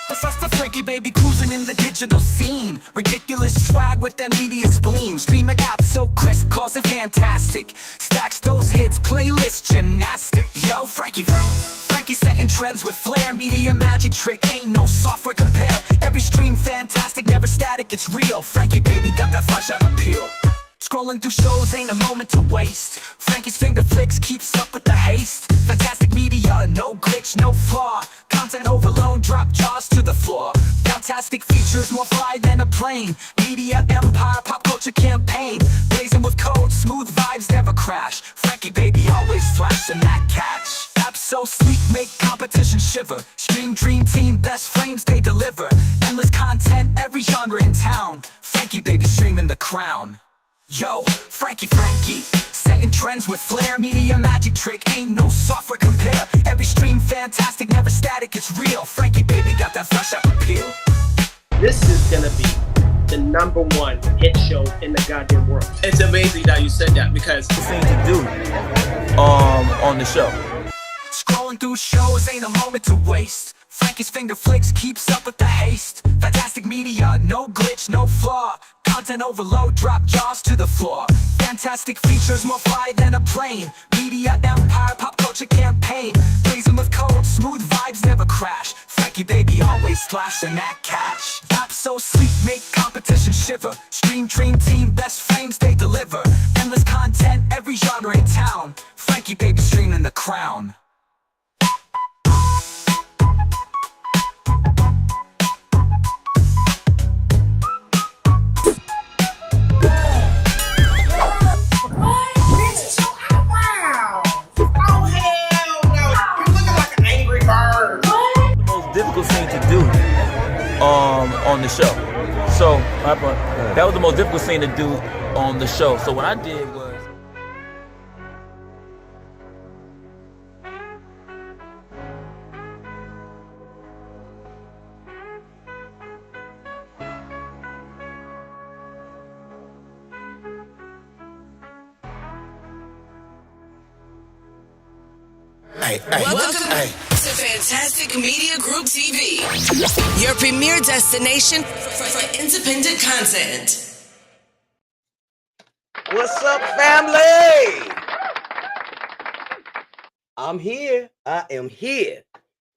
That's us the Frankie baby cruising in the digital scene. Ridiculous swag with that media spleen. Streaming apps so crisp, causing fantastic. Stacks those hits, playlist gymnastic. Yo, Frankie setting trends with flair. Media magic trick, ain't no software compare. Every stream fantastic, never static, it's real. Frankie baby got that fresh out appeal. Scrolling through shows ain't a moment to waste. Frankie's finger flicks keeps up with the haste. Fantastic media, no glitch, no flaw. Content overload, drop jaws to the floor. Fantastic features, more fly than a plane. Media empire, pop culture campaign. Blazing with code, smooth vibes never crash. Frankie baby always flashing that catch. Apps so sleek, make competition shiver. Stream dream team, best frames they deliver. Endless content, every genre in town. Frankie baby streaming the crown. Yo, Frankie, setting trends with flair. Media magic trick, ain't no software compare. Every stream fantastic, never static, it's real. Frankie baby got that fresh up appeal. This is gonna be the #1 hit show in the goddamn world. It's amazing that you said that because the thing to do on the show. Scrolling through shows ain't a moment to waste. Frankie's finger flicks keeps up with the haste. Fantastic media, no glitch, no flaw. Content overload, drop jaws to the floor. Fantastic features, more fly than a plane. Media empire, pop culture campaign. Blazing with code, smooth vibes never crash. Frankie baby always flashing that catch. Apps so sleek, make competition shiver. Stream dream team, best frames they deliver. Endless content, every genre in town. Frankie baby streaming the crown. Difficult thing to do on the show. So that was the most difficult thing to do on the show. So what I did was Welcome to Fantastic Media Group TV, your premier destination for independent content. What's up, family? I'm here. I am here.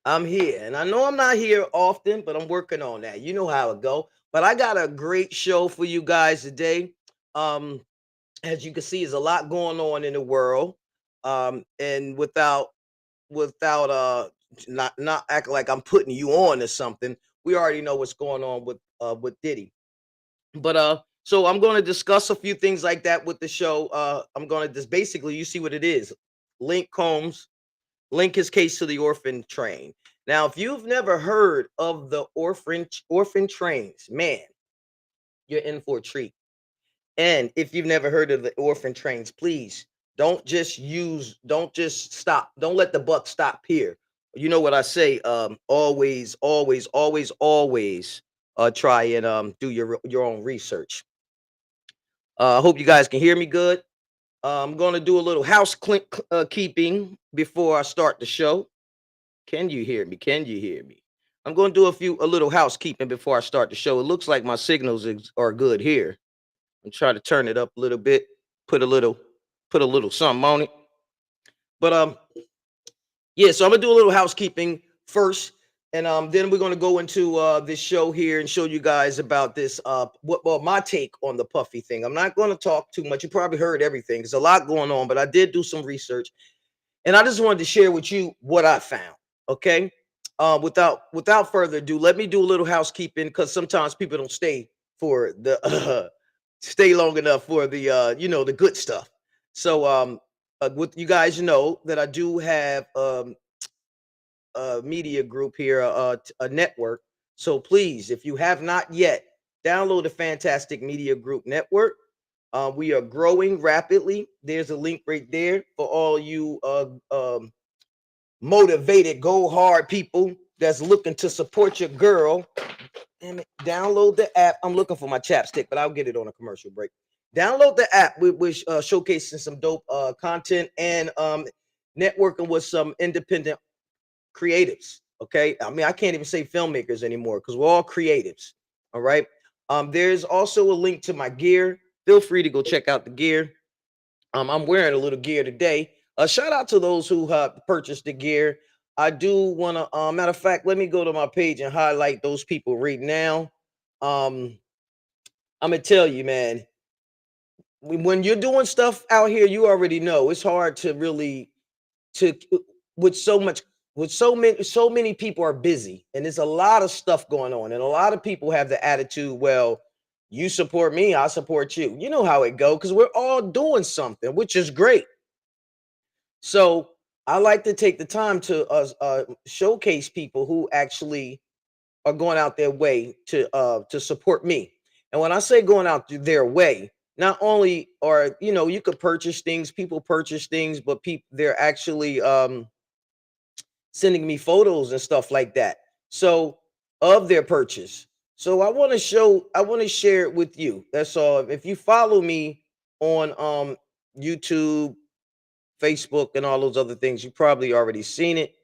I'm here. And I know I'm not here often, but I'm working on that. You know how it go. But I got a great show for you guys today. As you can see, there's a lot going on in the world. And without not acting like I'm putting you on or something, we already know what's going on with Diddy. But so I'm going to discuss a few things like that with the show. I'm going to just basically, you see what it is. Link his case to the Orphan Train. Now, if you've never heard of the Orphan Trains, man, you're in for a treat. And if you've never heard of the Orphan Trains, please don't stop. Don't let the buck stop here. You know what I say? Always try and do your own research. I hope you guys can hear me good. I'm going to do a little housekeeping before I start the show. Can you hear me? I'm going to do a little housekeeping before I start the show. It looks like my signals are good here. I'm trying to turn it up a little bit, put a little something on it. But yeah, so I'm gonna do a little housekeeping first, and then we're gonna go into this show here and show you guys about this my take on the Puffy thing. I'm not going to talk too much. You probably heard everything. There's a lot going on, but I did do some research, and I just wanted to share with you what I found. Okay, without further ado, let me do a little housekeeping, because sometimes people don't stay for the stay long enough for the the good stuff. So with you guys know that I do have a media group here, a network. So please, if you have not yet, download the Fantastic Media Group network. We are growing rapidly. There's a link right there for all you motivated, go hard people that's looking to support your girl. Damn it, download the app. I'm looking for my chapstick, but I'll get it on a commercial break. Download the app, which showcasing some dope content and networking with some independent creatives. Okay, I mean, I can't even say filmmakers anymore because we're all creatives. All right. There's also a link to my gear. Feel free to go check out the gear. I'm wearing a little gear today. Shout out to those who purchased the gear. I do want to, matter of fact, let me go to my page and highlight those people right now. I'm gonna tell you, man, when you're doing stuff out here, you already know it's hard to really to with so many people are busy, and there's a lot of stuff going on, and a lot of people have the attitude, well, you support me, I support you. You know how it go, because we're all doing something, which is great. So I like to take the time to showcase people who actually are going out their way to support me. And when I say going out their way, not only are, you could purchase things, people purchase things, but people, they're actually sending me photos and stuff like that. So of their purchase. So I want to share it with you. That's all. If you follow me on YouTube, Facebook, and all those other things, you probably already seen it.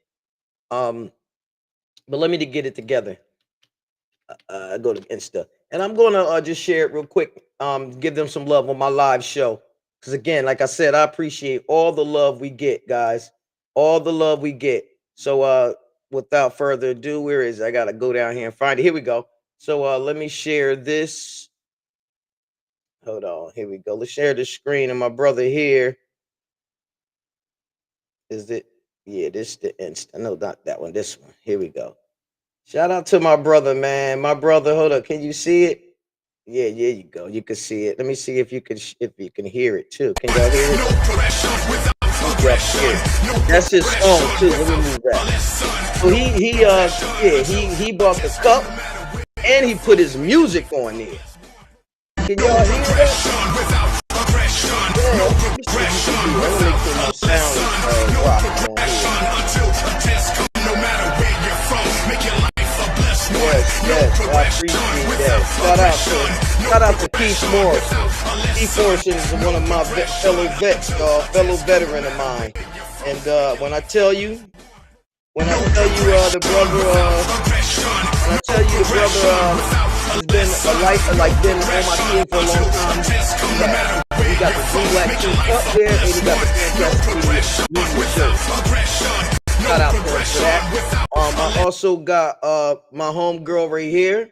But let me to get it together. Go to Insta, and I'm gonna just share it real quick. Give them some love on my live show, because again, like I said, I appreciate all the love we get, guys. All the love we get. So without further ado, where is it? I gotta go down here and find it. Here we go. So let me share this. Hold on. Here we go. Let's share the screen, and my brother here. Is it? Yeah, this is the Insta. No, not that one. This one. Here we go. Shout out to my brother, man. My brother, hold up. Can you see it? Yeah, yeah, you go. You can see it. Let me see if you can hear it too. Can y'all hear it? Yeah, that's his song too. Let me move that. So he bought the cup and he put his music on there. Can y'all hear that? Yeah, let me make sure my sound rock on here. Yes, I appreciate that. Shout out to Keith Morris. Keith Morris is one of my fellow vets, fellow veteran of mine. And when I tell you the brother has been a life, like been on my team for a long time. We got the Blue Black Team up there, and we got the fantastic music shirt. Shout out to her for that. I also got my homegirl right here.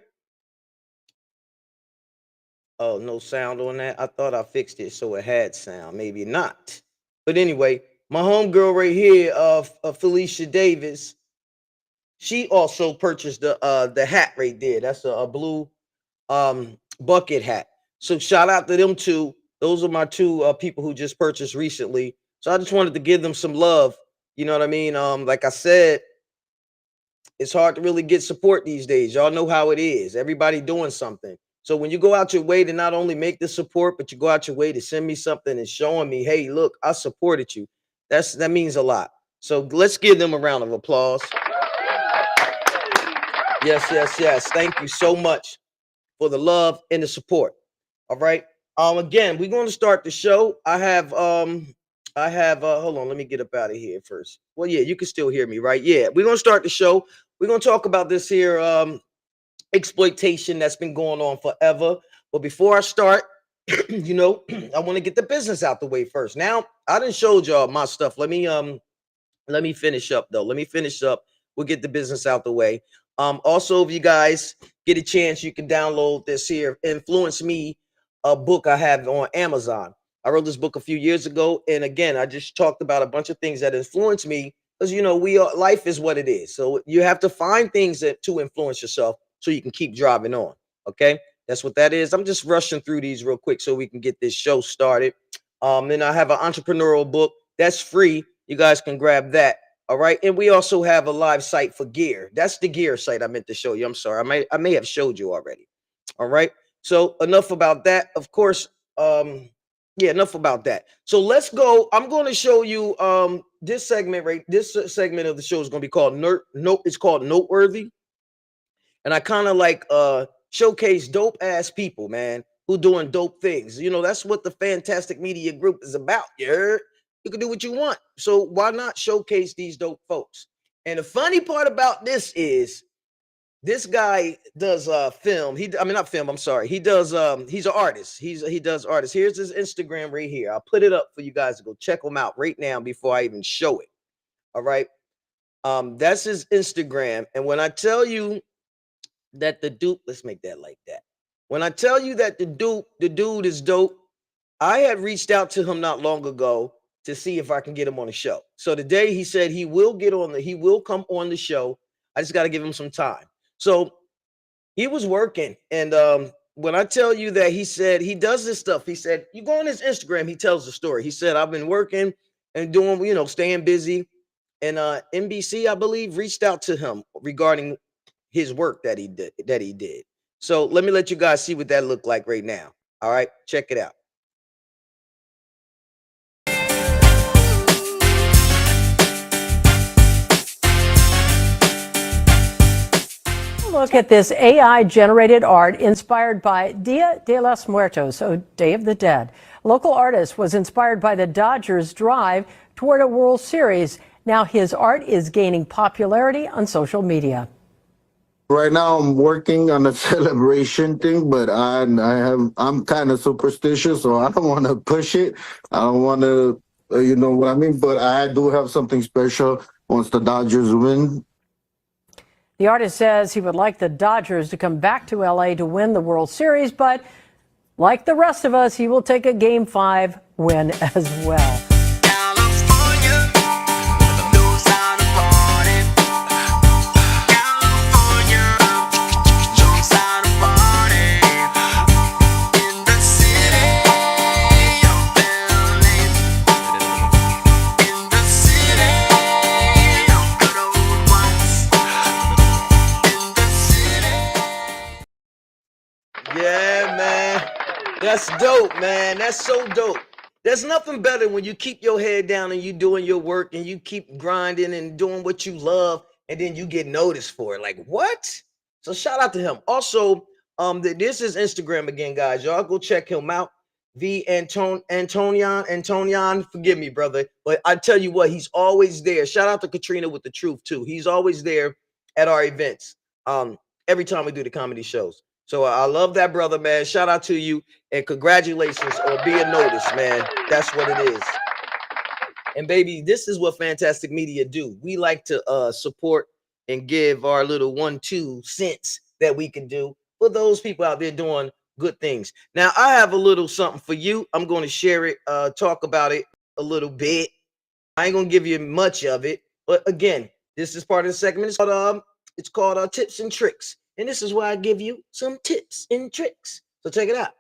Oh, no sound on that. I thought I fixed it so it had sound. Maybe not. But anyway, my homegirl right here, Felicia Davis. She also purchased the hat right there. That's a blue bucket hat. So shout out to them two. Those are my two people who just purchased recently. So I just wanted to give them some love. You know what I mean? Like I said, it's hard to really get support these days. Y'all know how it is. Everybody doing something. So when you go out your way to not only make the support, but you go out your way to send me something and showing me, hey, look, I supported you. That means a lot. So let's give them a round of applause. Yes. Thank you so much for the love and the support. All right. Again, we're going to start the show. I have hold on, let me get up out of here first. Well, yeah, you can still hear me, right? Yeah, we're gonna start the show. We're gonna talk about this here exploitation that's been going on forever. But before I start, I want to get the business out the way first. Now, I done showed y'all my stuff. Let me finish up though. We'll get the business out the way. Also, if you guys get a chance, you can download this here, Influence Me, a book I have on Amazon. I wrote this book a few years ago, and again, I just talked about a bunch of things that influenced me, because life is what it is. So you have to find things to influence yourself so you can keep driving on. Okay, that's what that is. I'm just rushing through these real quick so we can get this show started. Then I have an entrepreneurial book that's free. You guys can grab that. All right, and we also have a live site for gear. That's the gear site I meant to show you. I'm sorry, I may have showed you already. All right, so enough about that. Of course, enough about that. So let's go. I'm going to show you this segment of the show is going to be called it's called Noteworthy. And I kind of like showcase dope ass people, man, who doing dope things. That's what the Fantastic Media Group is about. You can do what you want. So why not showcase these dope folks? And the funny part about this is this guy does film. I mean not film, I'm sorry. He does he's an artist. He does artists. Here's his Instagram right here. I'll put it up for you guys to go check him out right now before I even show it. All right. That's his Instagram. And when I tell you that the dude, let's make that like that. When I tell you that the dude is dope, I had reached out to him not long ago to see if I can get him on the show. So today he said he will come on the show. I just got to give him some time. So he was working. And when I tell you that he said he does this stuff, he said, you go on his Instagram, he tells the story. He said, I've been working and doing, staying busy. And NBC, I believe, reached out to him regarding his work that he did. So let me let you guys see what that looked like right now. All right, check it out. Look at this AI-generated art inspired by Dia de los Muertos, so Day of the Dead. Local artist was inspired by the Dodgers' drive toward a World Series. Now his art is gaining popularity on social media. Right now I'm working on a celebration thing, but I'm kind of superstitious, so I don't want to push it. I don't want to, you know what I mean? But I do have something special once the Dodgers win. The artist says he would like the Dodgers to come back to LA to win the World Series, but like the rest of us, he will take a Game 5 win as well. Yeah, man. That's dope, man. That's so dope. There's nothing better when you keep your head down and you doing your work and you keep grinding and doing what you love, and then you get noticed for it. Like, what? So shout out to him. Also, this is Instagram again, guys. Y'all go check him out. Antonian, forgive me, brother, but I tell you what, he's always there. Shout out to Katrina with the truth too. He's always there at our events. Every time we do the comedy shows. So I love that, brother, man. Shout out to you and congratulations on being noticed, man. That's what it is. And baby, this is what Fantastic Media do. We like to support and give our little 1-2 cents that we can do for those people out there doing good things. Now, I have a little something for you. I'm going to share it, talk about it a little bit. I ain't going to give you much of it. But again, this is part of the segment. It's called Tips and Tricks. And this is where I give you some tips and tricks. So check it out.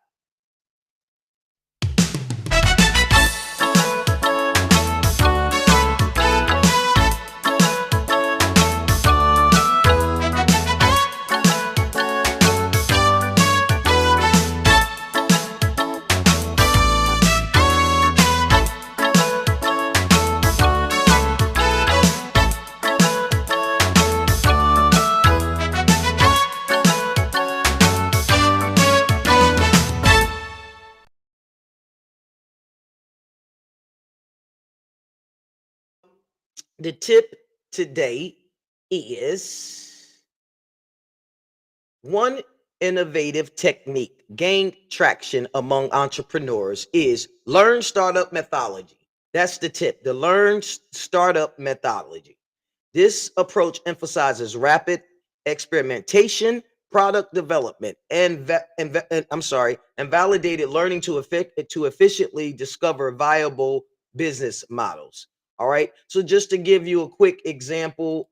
The tip today is one innovative technique gained traction among entrepreneurs is learn startup methodology. That's the tip, the learn startup methodology. This approach emphasizes rapid experimentation, product development, and validated learning to efficiently discover viable business models. All right. So just to give you a quick example,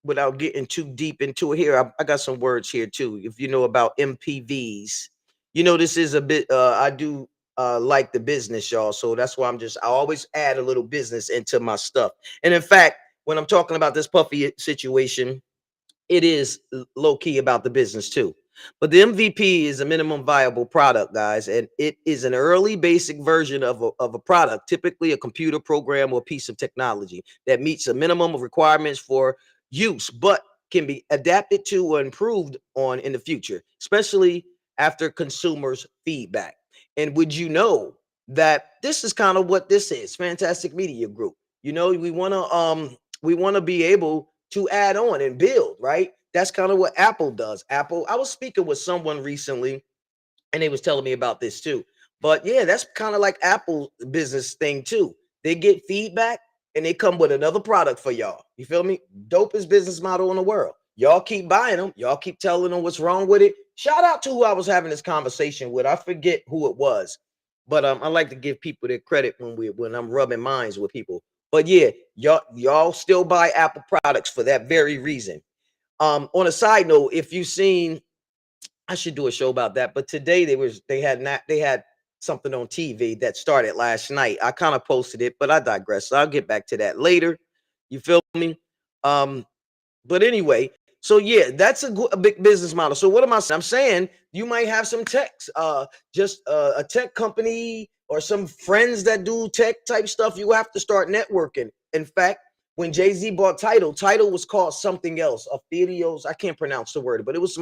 without getting too deep into it here, I got some words here too. If you know about MPVs, you know, this is a bit, I do like the business, y'all. So that's why I always add a little business into my stuff. And in fact, when I'm talking about this Puffy situation, it is low key about the business too. But the MVP is a minimum viable product, guys, and it is an early basic version of a product, typically a computer program or piece of technology that meets a minimum of requirements for use, but can be adapted to or improved on in the future, especially after consumers' feedback. And would you know that this is kind of what this is, Fantastic Media Group? You know, we want to We want to be able to add on and build, right? That's kind of what Apple does. Apple, I was speaking with someone recently and they was telling me about this too. But yeah, that's kind of like Apple business thing too. They get feedback and they come with another product for y'all. You feel me? Dopest business model in the world. Y'all keep buying them. Y'all keep telling them what's wrong with it. Shout out to who I was having this conversation with. I forget who it was, but I like to give people their credit when I'm rubbing minds with people. But yeah, y'all still buy Apple products for that very reason. On a side note, if you've seen, I should do a show about that. But today they had something on TV that started last night. I kind of posted it, but I digress. So I'll get back to that later. You feel me? But anyway, so yeah, that's a big business model. So what am I saying? I'm saying you might have some techs, just a tech company or some friends that do tech type stuff. You have to start networking. In fact, when Jay-Z bought Tidal was called something else. Ophidios, I can't pronounce the word, but it was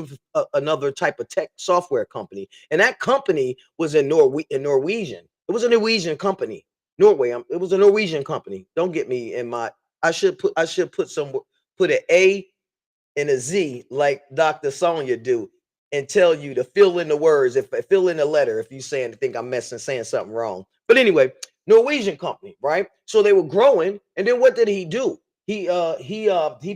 another type of tech software company. And that company was in Norwegian. It was a Norwegian company. Norway. It was a Norwegian company. Don't get me in my. I should put an A and a Z like Dr. Sonia do and tell you to fill in the words, fill in the letter if you saying think I'm saying something wrong. But anyway, Norwegian company, right? So they were growing, and then what did he do? He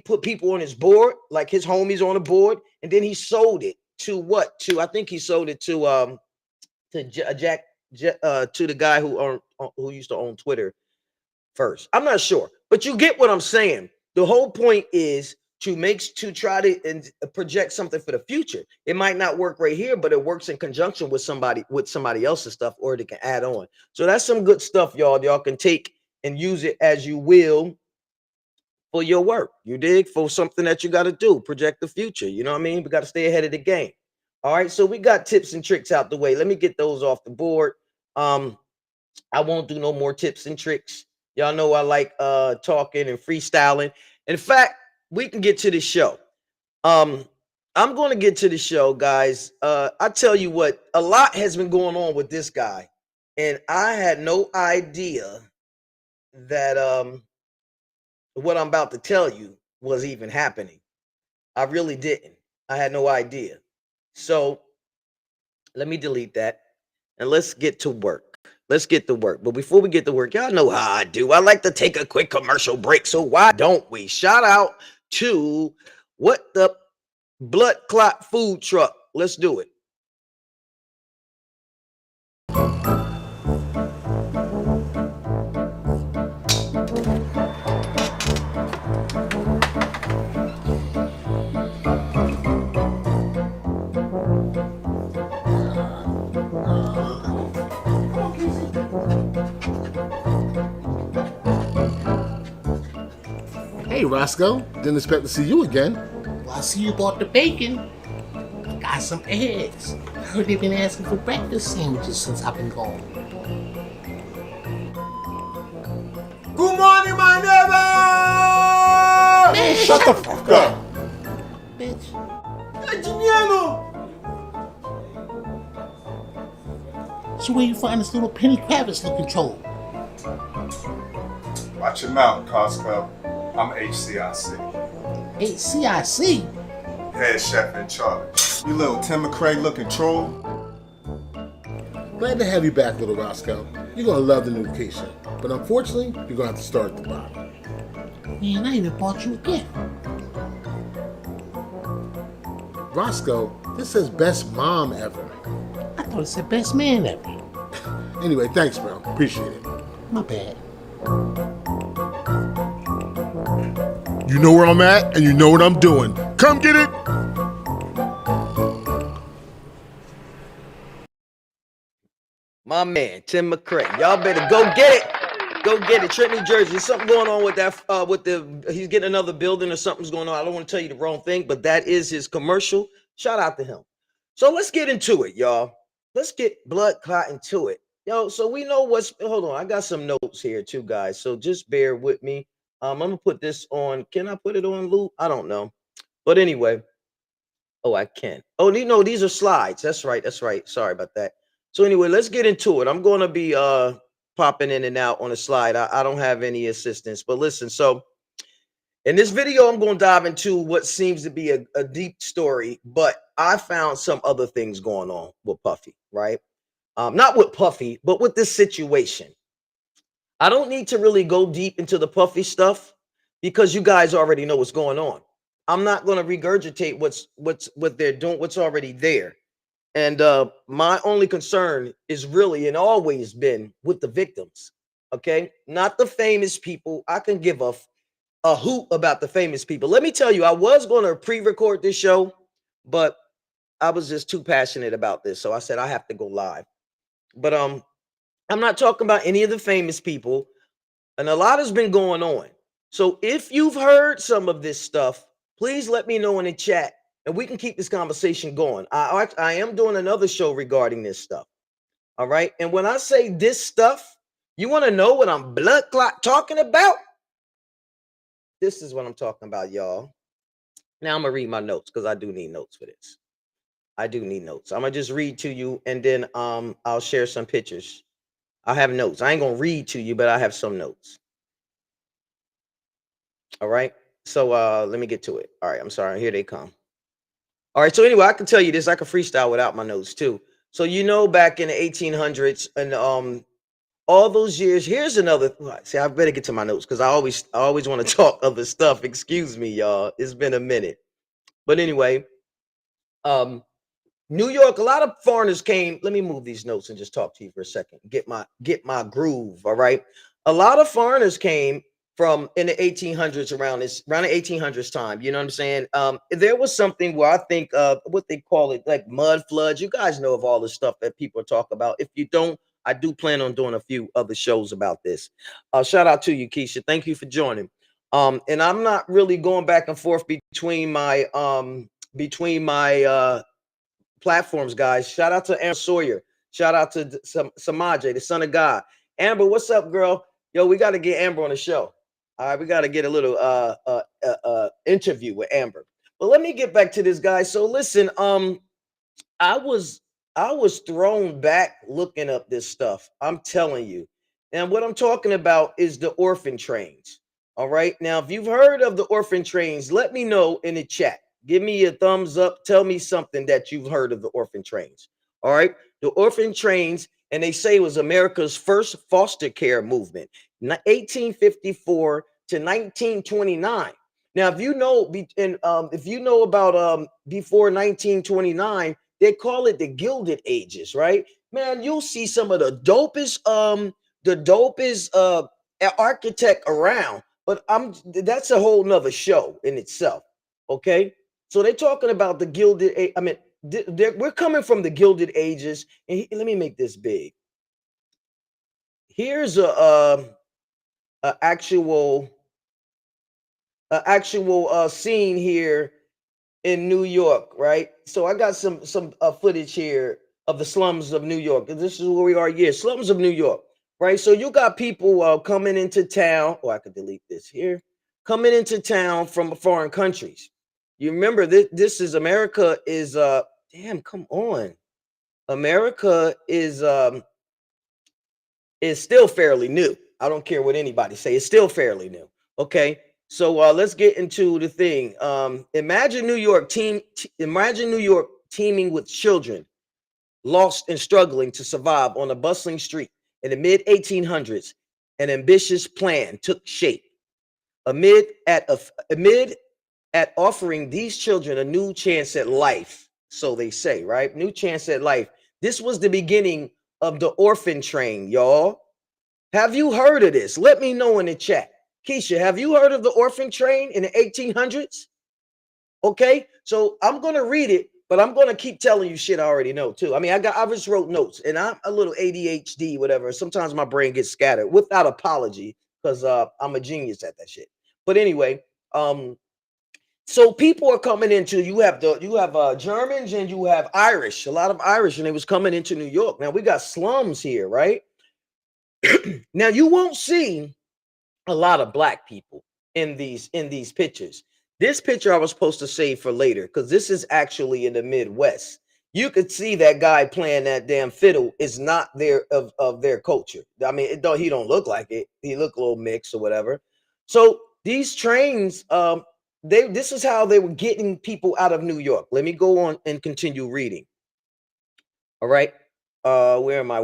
put people on his board, like his homies on the board, and then he sold it to what? I think he sold it to Jack to the guy who used to own Twitter first. I'm not sure, but you get what I'm saying. The whole point is to try to project something for the future. It might not work right here, but it works in conjunction with somebody else's stuff, or they can add on. So that's some good stuff, y'all. Y'all can take and use it as you will for your work. You dig? For something that you got to do, project the future. You know what I mean? We got to stay ahead of the game. All right. So we got tips and tricks out the way. Let me get those off the board. I won't do no more tips and tricks. Y'all know I like talking and freestyling. In fact, we can get to the show. I'm going to get to the show, guys. I tell you what, a lot has been going on with this guy, and I had no idea that what I'm about to tell you was even happening. I really didn't. I had no idea. So let me delete that, and let's get to work. Let's get to work. But before we get to work, y'all know how I do. I like to take a quick commercial break. So why don't we? Shout out to What the Blood Clot Food Truck. Let's do it. Hey, Roscoe. Didn't expect to see you again. Well, I see you bought the bacon. Got some eggs. I heard they've been asking for breakfast sandwiches since I've been gone. Good morning, my neighbor! Man, shut the fuck up! Bitch. So where you find this little Penny Kravitz looking troll? Watch your mouth, Costco. I'm HCIC. HCIC? Head chef in charge. You little Tim McRae looking troll. Glad to have you back, little Roscoe. You're gonna love the new location, but unfortunately, you're gonna have to start at the bottom. Man, I even bought you a gift. Roscoe, this says best mom ever. I thought it said best man ever. Anyway, thanks, bro. Appreciate it. My bad. You know where I'm at, and you know what I'm doing. Come get it! My man, Tim McRae. Y'all better go get it. Go get it. Trent, New Jersey. There's something going on with that, he's getting another building or something's going on. I don't want to tell you the wrong thing, but that is his commercial. Shout out to him. So let's get into it, y'all. Let's get blood clot into it. Yo, so we know hold on. I got some notes here too, guys. So just bear with me. I'm gonna put this on. Can I put it on loop? I don't know. But anyway. Oh, I can. Oh, no, these are slides. That's right. Sorry about that. So anyway, let's get into it. I'm gonna be popping in and out on a slide. I don't have any assistance, but listen, so In this video, I'm going to dive into what seems to be a deep story, but I found some other things going on with Puffy, right? Not with Puffy, but with this situation. I don't need to really go deep into the Puffy stuff because you guys already know what's going on. I'm not going to regurgitate what they're doing, what's already there. And my only concern is really and always been with the victims, okay? Not the famous people. I can give a hoot about the famous people. Let me tell you, I was going to pre-record this show, but I was just too passionate about this. So I said, I have to go live. But I'm not talking about any of the famous people. And a lot has been going on. So if you've heard some of this stuff, please let me know in the chat and we can keep this conversation going. I am doing another show regarding this stuff. All right. And when I say this stuff, you want to know what I'm blood clot talking about? This is what I'm talking about, y'all. Now I'm going to read my notes because I do need notes for this. I do need notes. I'm going to just read to you and then I'll share some pictures. I have notes. I ain't going to read to you, but I have some notes. All right. So let me get to it. All right. I'm sorry. Here they come. All right. So anyway, I can tell you this. I can freestyle without my notes too. So, you know, back in the 1800s and all those years, here's another. See, I better get to my notes because I always want to talk other stuff. Excuse me, y'all. It's been a minute. But anyway, New York, a lot of foreigners came. Let me move these notes and just talk to you for a second. Get my groove. All right. A lot of foreigners came from in the 1800s around the 1800s time. You know what I'm saying? There was something where I think what they call it, like mud floods. You guys know of all the stuff that people talk about. If you don't, I do plan on doing a few other shows about this. Shout out to you, Keisha. Thank you for joining. And I'm not really going back and forth between my platforms, guys. Shout out to Amber Sawyer. Shout out to Samaje, the son of God. Amber, what's up, girl? Yo, we got to get Amber on the show. All right, we got to get a little interview with Amber. But let me get back to this, guy. So listen, I was thrown back looking up this stuff. I'm telling you. And what I'm talking about is the orphan trains. All right. Now, if you've heard of the orphan trains, let me know in the chat. Give me a thumbs up. Tell me something that you've heard of the orphan trains. All right. The orphan trains, and they say it was America's first foster care movement, 1854 to 1929. Now, if you know, about before 1929, they call it the Gilded Ages, right? Man, you'll see some of the dopest architect around, but that's a whole nother show in itself. Okay, so they're talking about the Gilded Age. I mean, we're coming from the Gilded Ages, and let me make this big. Here's a actual scene here in New York, right? So I got some footage here of the slums of New York. This is where we are. Yeah, slums of New York, right? So you got people coming into town. Oh, I could delete this here. Coming into town from foreign countries. You remember this is America is damn, come on. America is still fairly new. I don't care what anybody say. It's still fairly new. Okay. So let's get into the thing. Imagine New York teeming with children, lost and struggling to survive on a bustling street in the mid 1800s. An ambitious plan took shape amid offering these children a new chance at life. So they say, right? New chance at life. This was the beginning of the orphan train, y'all. Have you heard of this? Let me know in the chat. Keisha, have you heard of the orphan train in the 1800s? Okay, so I'm going to read it, but I'm going to keep telling you shit I already know too. I mean, I just wrote notes and I'm a little ADHD, whatever. Sometimes my brain gets scattered without apology because I'm a genius at that shit. But anyway, so people are coming into, you have Germans and you have Irish, a lot of Irish, and they was coming into New York. Now we got slums here, right? Now you won't see a lot of black people in these pictures. This picture I was supposed to save for later because this is actually in the Midwest. You could see that guy playing that damn fiddle is not of their culture. I mean, he don't look like it. He look a little mixed or whatever. So these trains, this is how they were getting people out of New York. Let me go on and continue reading. All right. Where am I?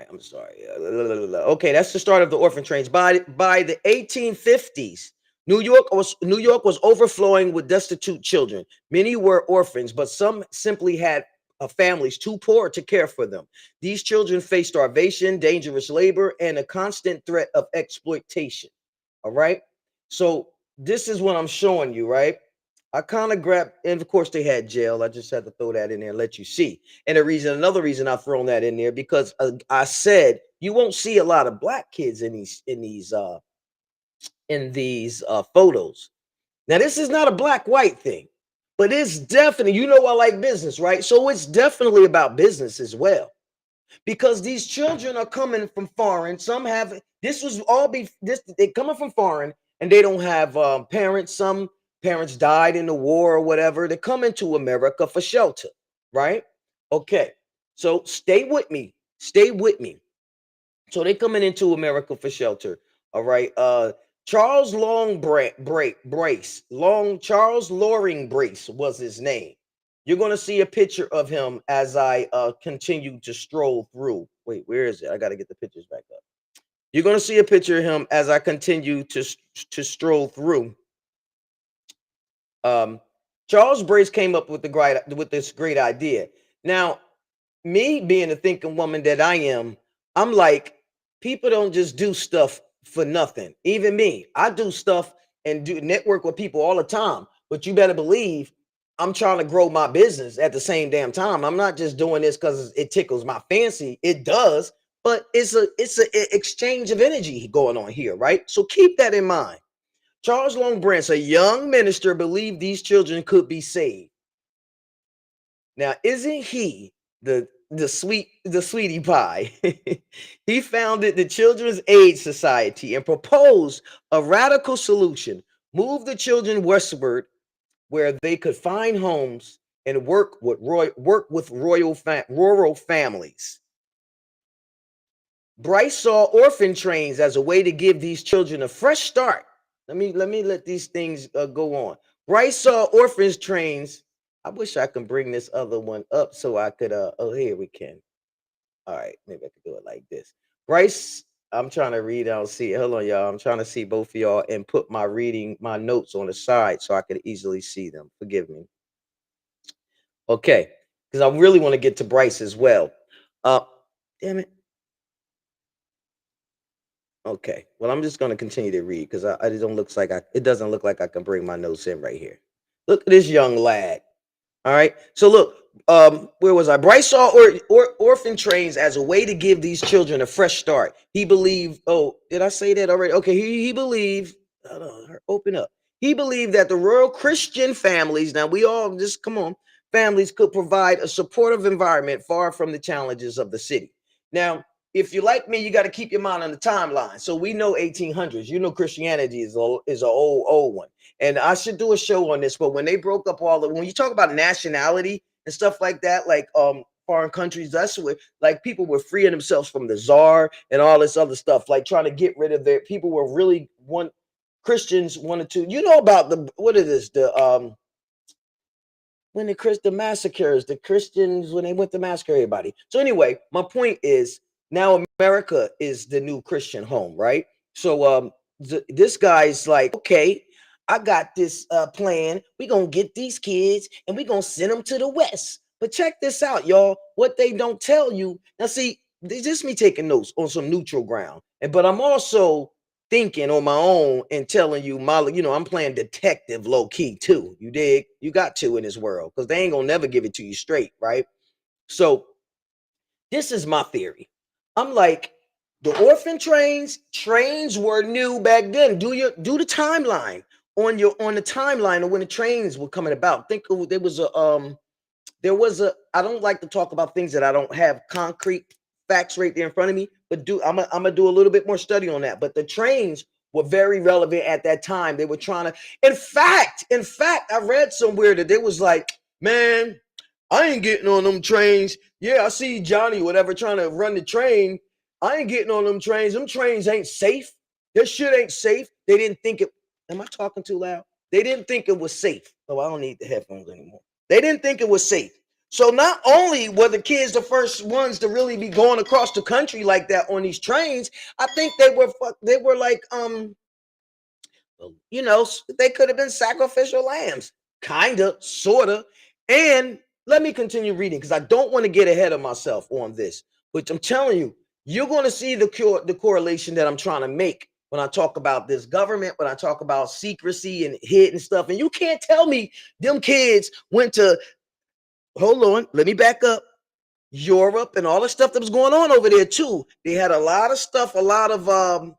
I'm sorry. Okay, that's the start of the orphan trains. By the 1850s, New York was overflowing with destitute children. Many were orphans, but some simply had families too poor to care for them. These children faced starvation, dangerous labor, and a constant threat of exploitation. All right. So this is what I'm showing you, right? I kind of grabbed, and of course they had jail. I just had to throw that in there and let you see. And another reason I've thrown that in there, because I said you won't see a lot of black kids in these photos. Now this is not a black-white thing, but it's definitely, you know, I like business, right? So it's definitely about business as well, because these children are coming from foreign. Some have they're coming from foreign, and they don't have parents. Some parents died in the war or whatever. They come into America for shelter, right? Okay, so stay with me. So they coming into America for shelter. All right. Charles Charles Loring Brace was his name. You're going to see a picture of him as I continue to stroll through. Wait, where is it? I got to get the pictures back up. You're going to see a picture of him as I continue to stroll through. Charles Brace came up with this great idea. Now, me being a thinking woman that I am, I'm like, people don't just do stuff for nothing. Even me, I do stuff and do network with people all the time. But you better believe I'm trying to grow my business at the same damn time. I'm not just doing this because it tickles my fancy. It does, but it's an exchange of energy going on here, right? So keep that in mind. Charles Long Branch, a young minister, believed these children could be saved. Now, isn't he the sweetie pie? He founded the Children's Aid Society and proposed a radical solution: move the children westward, where they could find homes and work with rural families. Bryce saw orphan trains as a way to give these children a fresh start. Let me let these things go on. Bryce saw orphan trains. I wish I could bring this other one up so I could oh, here we can. All right, maybe I could do it like this. Bryce, I'm trying to read. I don't see it. Hold on, y'all. I'm trying to see both of y'all and put my notes on the side so I could easily see them. Forgive me. Okay, because I really want to get to Bryce as well. Damn it. Okay, well, I'm just going to continue to read because it doesn't look like I can bring my notes in right here. Look at this young lad. All right, so look, where was I? Bryce saw orphan trains as a way to give these children a fresh start. He believed, oh, did I say that already? Okay, he believed, hold on, open up. He believed that the rural Christian families, now we all just, come on, families could provide a supportive environment far from the challenges of the city. Now, if you're like me, you got to keep your mind on the timeline. So we know 1800s. You know, Christianity is an old one. And I should do a show on this. But when they broke up when you talk about nationality and stuff like that, like foreign countries, that's what, like, people were freeing themselves from the czar and all this other stuff, like trying to get rid of people were really Christians wanted to, you know, about what it is, when the massacres, the Christians, when they went to massacre everybody. So anyway, my point is, now America is the new Christian home, right? So this guy's like, okay, I got this plan. We're going to get these kids and we're going to send them to the West. But check this out, y'all. What they don't tell you. Now, see, this is me taking notes on some neutral ground. But I'm also thinking on my own and telling you, I'm playing detective low key too. You dig? You got to in this world because they ain't going to never give it to you straight, right? So this is my theory. I'm like, the orphan trains were new back then. Do the timeline on the timeline of when the trains were coming about. Think there was a I don't like to talk about things that I don't have concrete facts right there in front of me, but I'm gonna do a little bit more study on that. But the trains were very relevant at that time. They were trying to, in fact, I read somewhere that they was like, man, I ain't getting on them trains. Yeah, I see Johnny, whatever, trying to run the train. I ain't getting on them trains. Them trains ain't safe. This shit ain't safe. They didn't think it. Am I talking too loud? They didn't think it was safe. Oh, I don't need the headphones anymore. They didn't think it was safe. So not only were the kids the first ones to really be going across the country like that on these trains, I think they were like they could have been sacrificial lambs, kinda, sorta. And let me continue reading because I don't want to get ahead of myself on this. But I'm telling you, you're going to see the correlation that I'm trying to make when I talk about this government, when I talk about secrecy and hidden stuff. And you can't tell me them kids went to, hold on, let me back up, Europe and all the stuff that was going on over there too. They had a lot of stuff, a lot of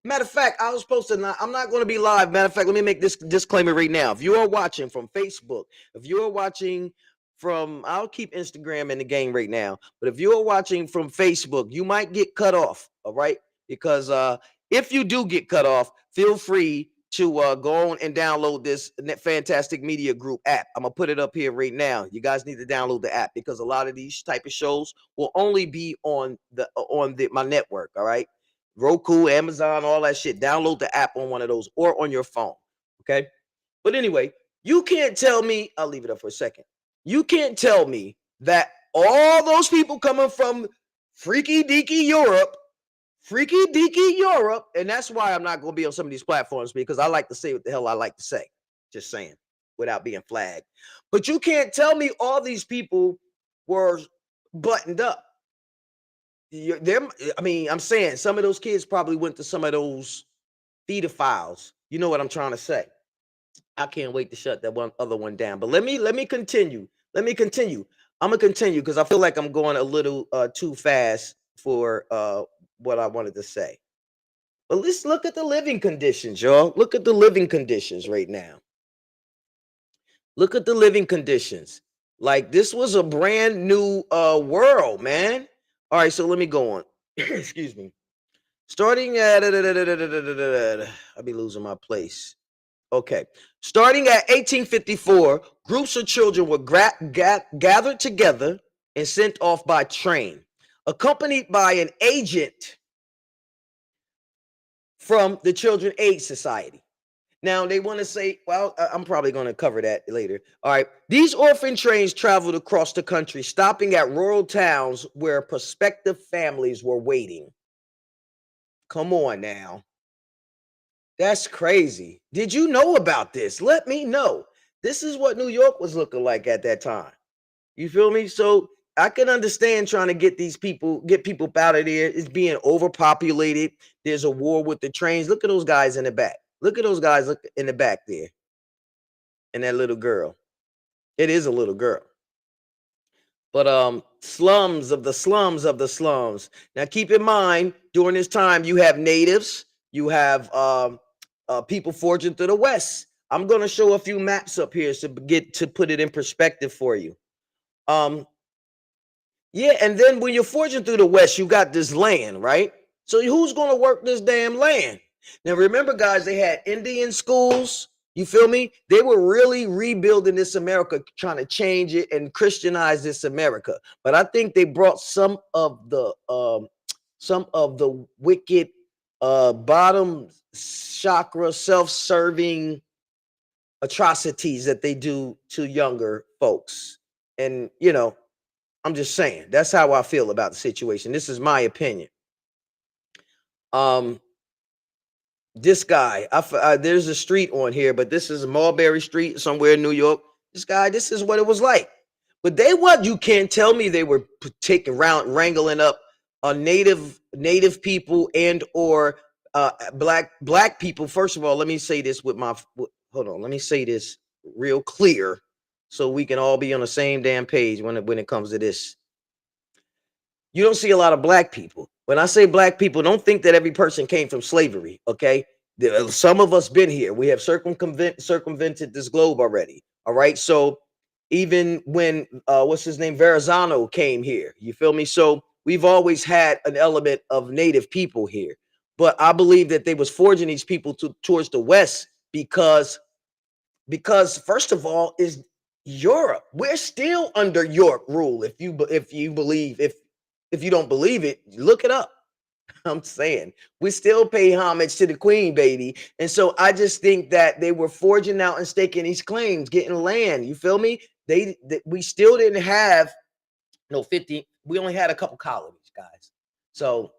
matter of fact, I was supposed to I'm not going to be live. Matter of fact, let me make this disclaimer right now. If you are watching from Facebook, if you are watching from, I'll keep Instagram in the game right now, but if you are watching from Facebook, you might get cut off, all right? Because if you do get cut off, feel free to go on and download this Fantastic Media Group app. I'm going to put it up here right now. You guys need to download the app because a lot of these type of shows will only be on my network, all right? Roku, Amazon, all that shit. Download the app on one of those or on your phone. Okay. But anyway, you can't tell me, I'll leave it up for a second. You can't tell me that all those people coming from freaky deaky Europe, and that's why I'm not going to be on some of these platforms because I like to say what the hell I like to say. Just saying, without being flagged. But you can't tell me all these people were buttoned up. I'm saying some of those kids probably went to some of those pedophiles. You know what I'm trying to say. I can't wait to shut that other one down. But let me continue. I'm gonna continue because I feel like I'm going a little too fast for what I wanted to say. But let's look at the living conditions, y'all. Look at the living conditions right now. Look at the living conditions. Like this was a brand new world, man. All right, so let me go on. Excuse me. Starting at I'll be losing my place. Okay. Starting at 1854, groups of children were gathered together and sent off by train, accompanied by an agent from the Children's Aid Society. Now, they want to say, well, I'm probably going to cover that later. All right. These orphan trains traveled across the country, stopping at rural towns where prospective families were waiting. Come on now. That's crazy. Did you know about this? Let me know. This is what New York was looking like at that time. You feel me? So I can understand trying to get people out of there. It's being overpopulated. There's a war with the trains. Look at those guys in the back. Look at those guys in the back there. And that little girl. It is a little girl. But slums of the slums of the slums. Now keep in mind, during this time, you have natives, you have people forging through the West. I'm going to show a few maps up here to put it in perspective for you. Yeah, and then when you're forging through the West, you got this land, right? So who's going to work this damn land? Now, remember, guys, they had Indian schools. You feel me? They were really rebuilding this America, trying to change it and Christianize this America. But I think they brought some of the wicked bottom chakra, self-serving atrocities that they do to younger folks. And, you know, I'm just saying, that's how I feel about the situation. This is my opinion. This guy, there's a street on here, but this is Mulberry Street somewhere in New York. This guy, this is what it was like. But you can't tell me they were wrangling up native people and or black people. First of all, let me say this let me say this real clear so we can all be on the same damn page when it comes to this. You don't see a lot of black people. When I say black people, don't think that every person came from slavery, okay? Some of us been here. We have circumvented this globe already, all right? So even when, what's his name, Verrazano came here, you feel me? So we've always had an element of native people here. But I believe that they was forging these people towards the West because first of all, is Europe. We're still under York rule. If you don't believe it, look it up. I'm saying we still pay homage to the queen, baby. And so I just think that they were forging out and staking these claims, getting land. You feel me? We still didn't have no 50. We only had a couple colonies, guys. So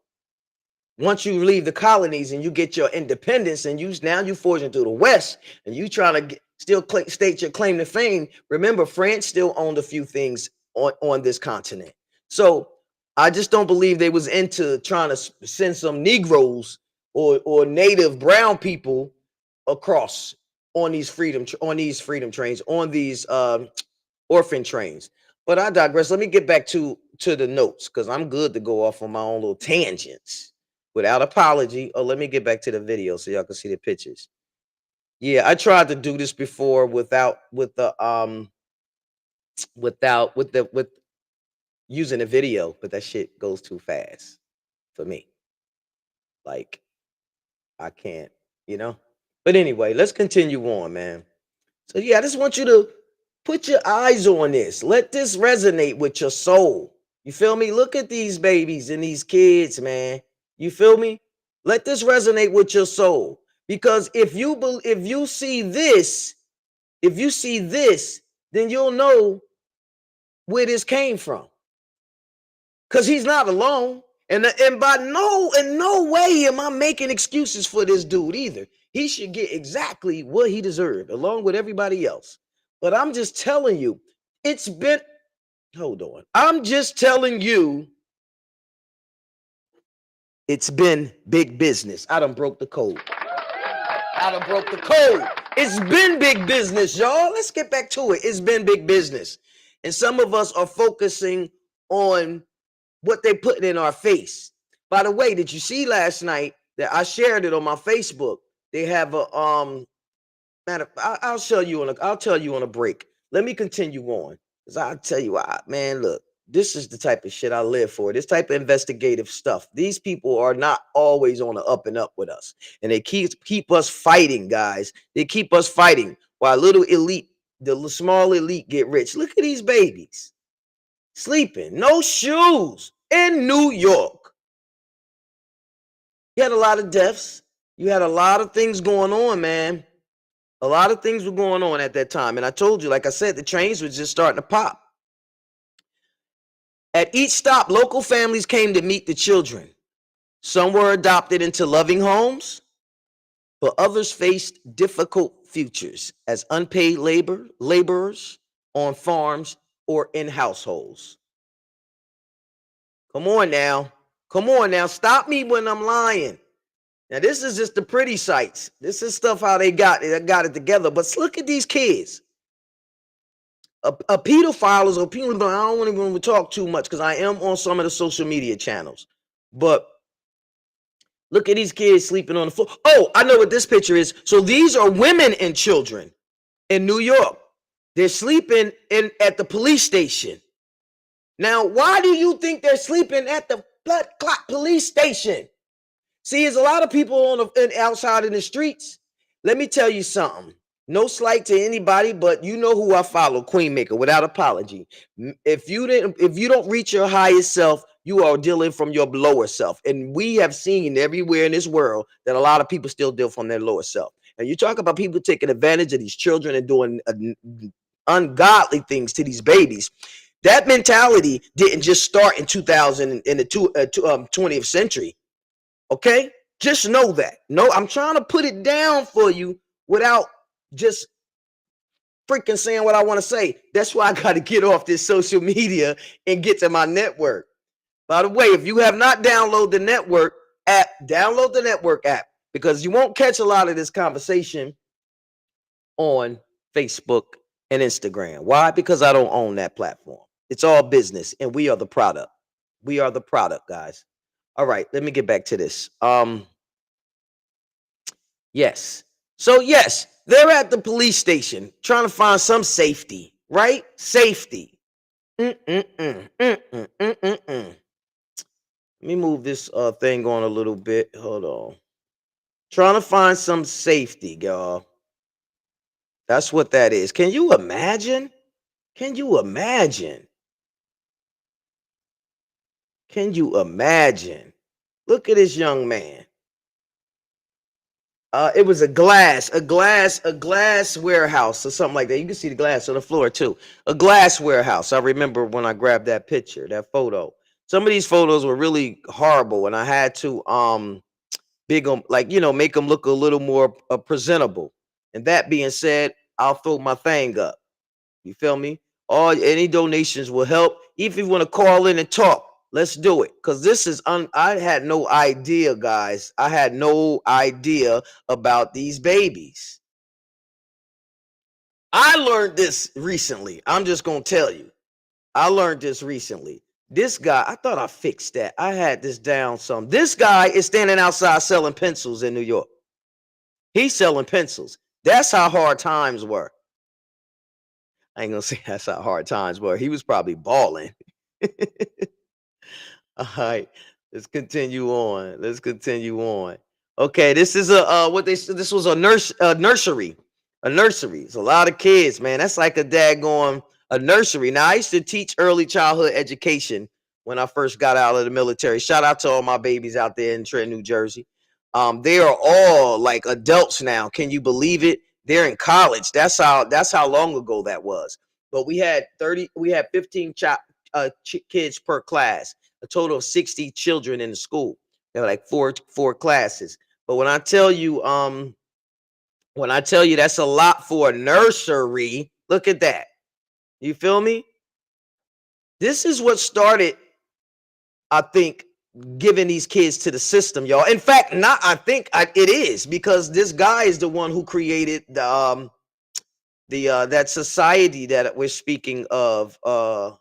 once you leave the colonies and you get your independence and you forging through the West and you trying to still state your claim to fame. Remember, France still owned a few things on this continent. So I just don't believe they was into trying to send some Negroes or native brown people across on these freedom trains, on these orphan trains. But I digress. Let me get back to the notes because I'm good to go off on my own little tangents without apology. Oh, let me get back to the video so y'all can see the pictures. Yeah, I tried to do this before with using a video, but that shit goes too fast for me. Like, I can't, you know. But anyway, let's continue on, man. So yeah, I just want you to put your eyes on this. Let this resonate with your soul. You feel me? Look at these babies and these kids, man. You feel me? Let this resonate with your soul. Because if you see this, then you'll know where this came from. Because he's not alone. And in no way am I making excuses for this dude either. He should get exactly what he deserved, along with everybody else. But I'm just telling you, I'm just telling you, it's been big business. I done broke the code. It's been big business, y'all. Let's get back to it. It's been big business. And some of us are focusing on what they putting in our face. By the way, did you see last night that I shared it on my Facebook? They have a I'll tell you on a break. Let me continue on. Because I'll tell you, man, look, this is the type of shit I live for. This type of investigative stuff. These people are not always on the up and up with us. And they keep us fighting, guys. They keep us fighting while the small elite get rich. Look at these babies sleeping, no shoes in New York. You had a lot of deaths. You had a lot of things going on, man. A lot of things were going on at that time. And I told you, like I said, the trains were just starting to pop. At each stop, local families came to meet the children. Some were adopted into loving homes, but others faced difficult futures as unpaid laborers on farms or in households. Come on now. Stop me when I'm lying. Now, this is just the pretty sights. This is stuff how they got it together. But look at these kids. A pedophile is a pedophile. I don't want to even talk too much because I am on some of the social media channels. But look at these kids sleeping on the floor. Oh, I know what this picture is. So these are women and children in New York. They're sleeping at the police station. Now, why do you think they're sleeping at the blood clot police station? See, there's a lot of people outside in the streets. Let me tell you something. No slight to anybody, but you know who I follow, Queenmaker, without apology. If you don't reach your highest self, you are dealing from your lower self. And we have seen everywhere in this world that a lot of people still deal from their lower self. And you talk about people taking advantage of these children and doing ungodly things to these babies. That mentality didn't just start in 20th century. Okay? Just know that. No, I'm trying to put it down for you without just freaking saying what I want to say. That's why I got to get off this social media and get to my network. By the way, if you have not downloaded the network app, download the network app because you won't catch a lot of this conversation on Facebook and Instagram. Why? Because I don't own that platform. It's all business and we are the product. We are the product, guys. All right, let me get back to this. Yes. So yes, they're at the police station trying to find some safety, right? Safety. Let me move this thing on a little bit. Hold on. Trying to find some safety, y'all. That's what that is. Can you imagine? Can you imagine? Can you imagine? Look at this young man. It was a glass warehouse or something like that. You can see the glass on the floor too. A glass warehouse. I remember when I grabbed that picture, that photo. Some of these photos were really horrible, and I had to big them, like, you know, make them look a little more presentable. And that being said, I'll throw my thing up. You feel me? Any donations will help. If you want to call in and talk, let's do it. Because this is I had no idea, guys. I had no idea about these babies. I learned this recently. I'm just gonna tell you. I learned this recently. This guy, I thought I fixed that. I had this down some. This guy is standing outside selling pencils in New York. He's selling pencils. That's how hard times were. I ain't gonna say that's how hard times were. He was probably balling. All right, let's continue on. Let's continue on. Okay, this is a this was a nursery. A nursery. It's a lot of kids, man. That's like a daggone a nursery. Now, I used to teach early childhood education when I first got out of the military. Shout out to all my babies out there in Trenton, New Jersey. They are all like adults now. Can you believe it? They're in college. That's how long ago that was. But we had 15 kids per class, a total of 60 children in the school. There were like four classes. But when I tell you that's a lot for a nursery, look at that. You feel me? This is what started, I think, giving these kids to the system, y'all. In fact, it is, because this guy is the one who created the that society that we're speaking of. Oh,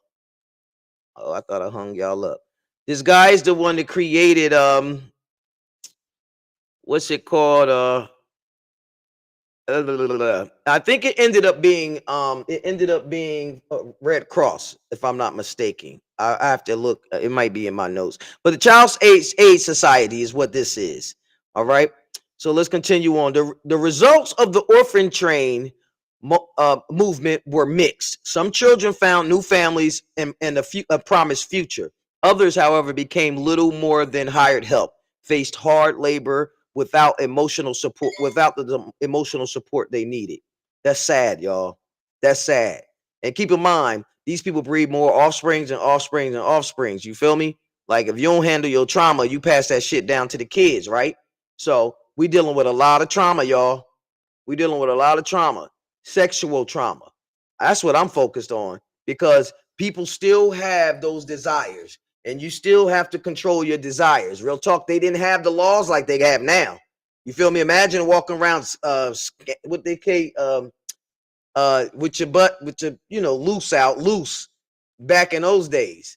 I thought I hung y'all up. This guy is the one that created what's it called? I think it ended up being Red Cross, if I'm not mistaken. I have to look. It might be in my notes. But the Child's Aid Society is what this is. All right. So let's continue on. The results of the Orphan Train movement were mixed. Some children found new families and a promised future. Others, however, became little more than hired help, faced hard labor without emotional support, without the emotional support they needed. That's sad, y'all. That's sad. And keep in mind, these people breed more offsprings and offsprings and offsprings. You feel me? Like, if you don't handle your trauma, you pass that shit down to the kids, right? So we dealing with a lot of trauma, y'all. We dealing with a lot of trauma, sexual trauma. That's what I'm focused on, because people still have those desires. And you still have to control your desires. Real talk, they didn't have the laws like they have now. You feel me? Imagine walking around what they call with your butt, with your loose back in those days.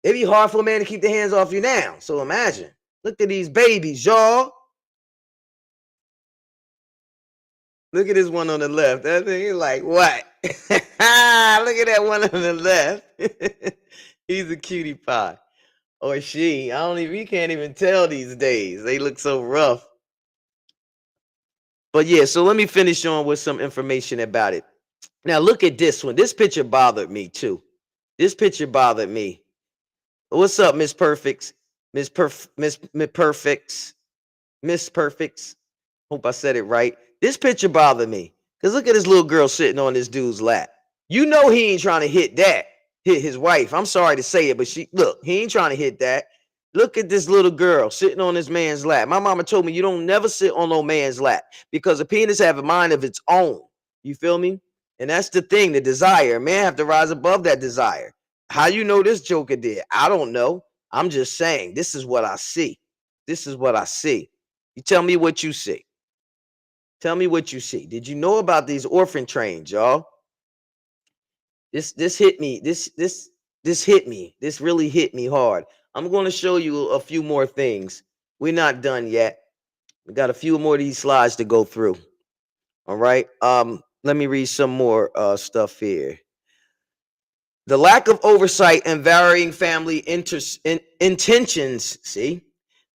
It'd be hard for a man to keep their hands off you now. So imagine. Look at these babies, y'all. Look at this one on the left. That thing is like, what? Look at that one on the left. He's a cutie pie. Or she. You can't even tell these days. They look so rough. But yeah, so let me finish on with some information about it. Now look at this one. This picture bothered me too. This picture bothered me. What's up, Miss Perfects? Miss Perfects. Hope I said it right. This picture bothered me. Because look at this little girl sitting on this dude's lap. You know he ain't trying to hit his wife. I'm sorry to say it, but he ain't trying to hit that. Look at this little girl sitting on this man's lap. My mama told me you don't never sit on no man's lap, because a penis have a mind of its own. You feel me? And that's the thing, the desire. Man have to rise above that desire. How you know this joker did? I don't know. I'm just saying, this is what I see. This is what I see. You tell me what you see. Tell me what you see. Did you know about these orphan trains, y'all? This hit me. This hit me. This really hit me hard. I'm going to show you a few more things. We're not done yet. We got a few more of these slides to go through. All right. Let me read some more stuff here. The lack of oversight and varying family intentions,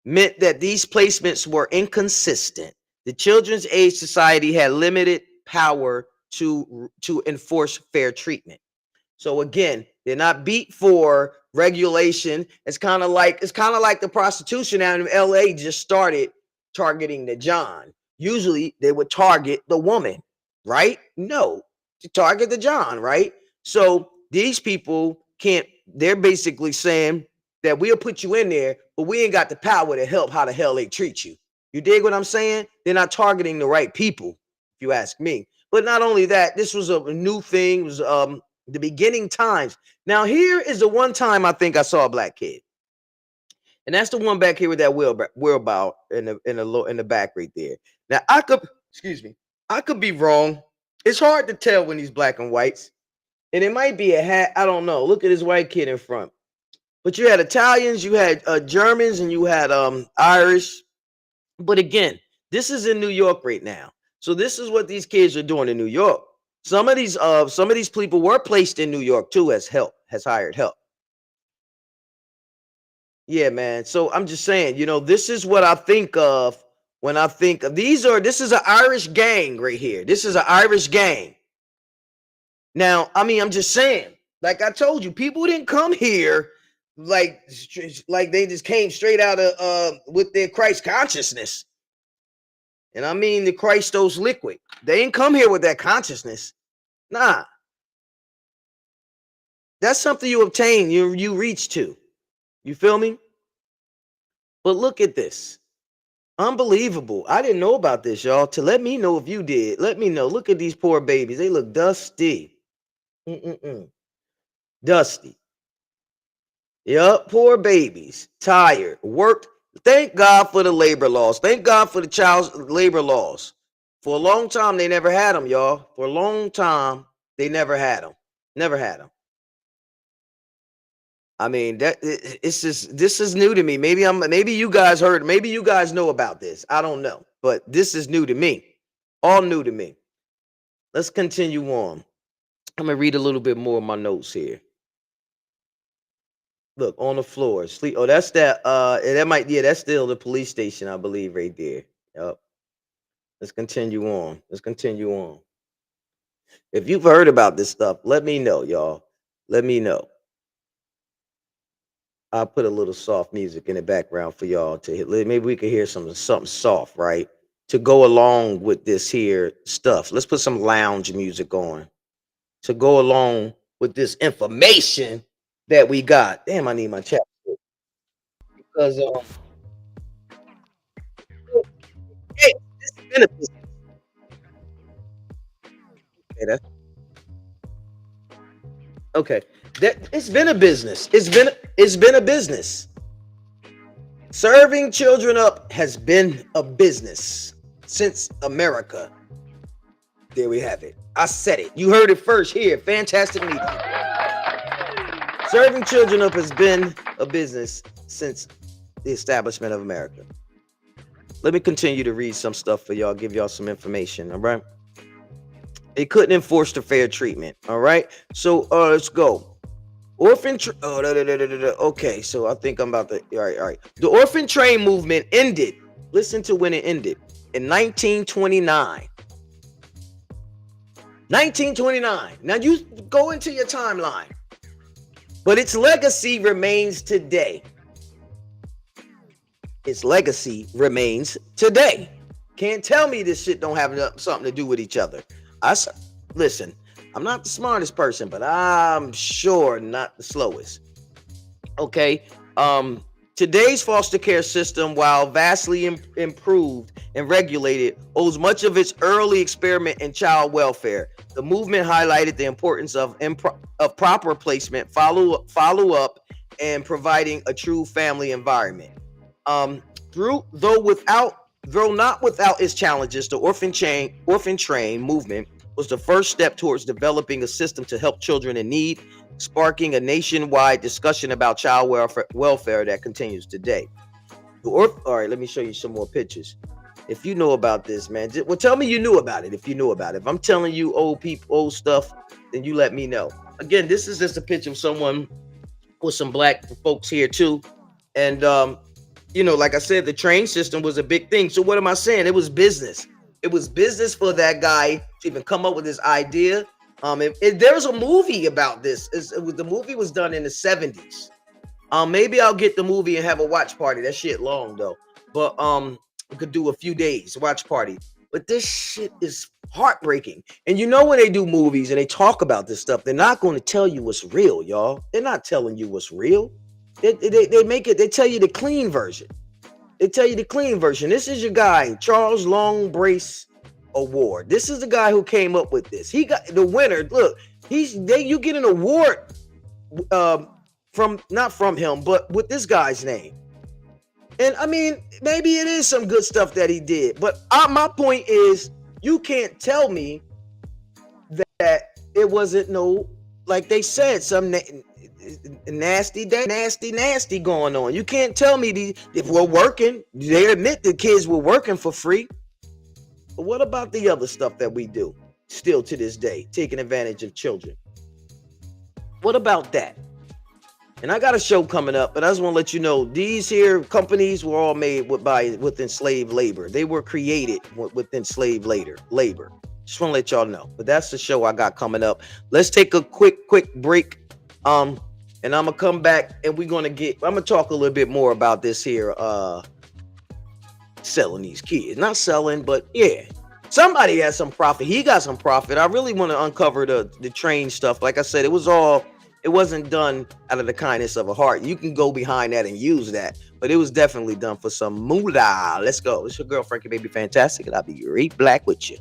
meant that these placements were inconsistent. The Children's Aid Society had limited power to enforce fair treatment. So again, they're not beat for regulation. It's kind of like the prostitution out in LA just started targeting the John. Usually they would target the woman, right? No, to target the John, right? So these people can't, they're basically saying that we'll put you in there, but we ain't got the power to help how the hell they treat you. You dig what I'm saying? They're not targeting the right people, if you ask me. But not only that, this was a new thing. It was the beginning times. Now here is the one time I think I saw a black kid, and that's the one back here with that wheelbarrow in the back right there. Now I could be wrong. It's hard to tell when he's black and whites, and it might be a hat. I don't know. Look at this white kid in front. But you had Italians, you had Germans, and you had Irish. But again, this is in New York right now. So this is what these kids are doing in New York. Some of these people were placed in New York too as hired help. Yeah, man. So I'm just saying, this is what I think of when I think of this is an Irish gang right here. This is an Irish gang. Now, I mean, I'm just saying, like I told you, people didn't come here like they just came straight out of with their Christ consciousness. And I mean the Christos liquid. They ain't come here with that consciousness. Nah. That's something you obtain, you reach to. You feel me? But look at this. Unbelievable. I didn't know about this, y'all. To let me know if you did. Let me know. Look at these poor babies. They look dusty. Dusty. Yup, poor babies. Tired. Worked. Thank God for the labor laws. Thank God for the child labor laws. For a long time, they never had them, y'all. For a long time, they never had them. Never had them. I mean, this is new to me. Maybe you guys heard, maybe you guys know about this. I don't know, but this is new to me. All new to me. Let's continue on. I'm gonna read a little bit more of my notes here. Look, on the floor, sleep. Oh, that's that. That's still the police station, I believe, right there. Yep. Let's continue on. If you've heard about this stuff, let me know, y'all. Let me know. I'll put a little soft music in the background for y'all to hit. Maybe we could hear something soft, right? To go along with this here stuff. Let's put some lounge music on to go along with this information that we got. Damn, I need my chat because hey, this has been a business. Okay, it's been a business. It's been a business. Serving children up has been a business since America. There we have it. I said it. You heard it first here. Fantastic media. Serving children up has been a business since the establishment of America. Let me continue to read some stuff for y'all, give y'all some information, all right? They couldn't enforce the fair treatment, all right? So let's go. Okay, so I think I'm about to, all right. The Orphan Train movement ended. Listen to when it ended. In 1929. 1929. Now you go into your timeline. But its legacy remains today. Its legacy remains today. Can't tell me this shit don't have something to do with each other. Listen, I'm not the smartest person, but I'm sure not the slowest. Okay. Today's foster care system, while vastly improved and regulated, owes much of its early experiment in child welfare. The movement highlighted the importance of proper placement, follow-up, and providing a true family environment. Though not without its challenges, the Orphan Train movement was the first step towards developing a system to help children in need, sparking a nationwide discussion about child welfare that continues today. All right, let me show you some more pictures. If you know about this, man, well, tell me you knew about it. If you knew about it, if I'm telling you old stuff, then you let me know. Again, this is just a picture of someone with some black folks here too, and like I said, the train system was a big thing. So what am I saying? It was business. It was business for that guy to even come up with this idea. There was a movie about this. The movie was done in the 70s. Maybe I'll get the movie and have a watch party. That shit long though. But we could do a few days watch party. But this shit is heartbreaking. And you know when they do movies and they talk about this stuff, they're not going to tell you what's real, y'all. They're not telling you what's real. They make it, they tell you the clean version. They tell you the clean version. This is your guy, Charles Long Brace Award. This is the guy who came up with this. He got the winner. Look, you get an award from, not from him, but with this guy's name. And I mean, maybe it is some good stuff that he did, but my point is, you can't tell me that it wasn't like they said, some nasty going on. You can't tell me if we're working. They admit the kids were working for free. But what about the other stuff that we do still to this day, taking advantage of children? What about that? And I got a show coming up, but I just want to let you know, these here companies were all made with enslaved labor. They were created with enslaved labor. Just want to let y'all know. But that's the show I got coming up. Let's take a quick break. And I'm gonna come back and I'm gonna talk a little bit more about this here. Selling these kids. Not selling, but yeah. Somebody has some profit. He got some profit. I really want to uncover the train stuff. Like I said, it wasn't done out of the kindness of a heart. You can go behind that and use that, but it was definitely done for some moolah. Let's go. It's your girl, Frankie Baby Fantastic, and I'll be right back with you.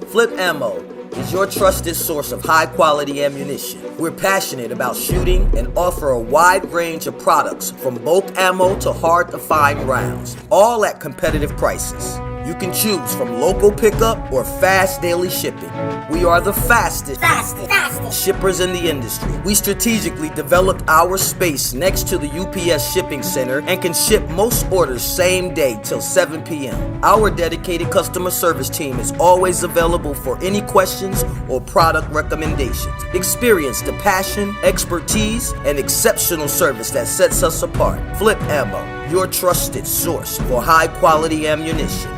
Flip Ammo is your trusted source of high-quality ammunition. We're passionate about shooting and offer a wide range of products from bulk ammo to hard-to-find rounds, all at competitive prices. You can choose from local pickup or fast daily shipping. We are the fastest shippers in the industry. We strategically developed our space next to the UPS shipping center and can ship most orders same day till 7 p.m. Our dedicated customer service team is always available for any questions or product recommendations. Experience the passion, expertise, and exceptional service that sets us apart. Flip Ammo, your trusted source for high-quality ammunition.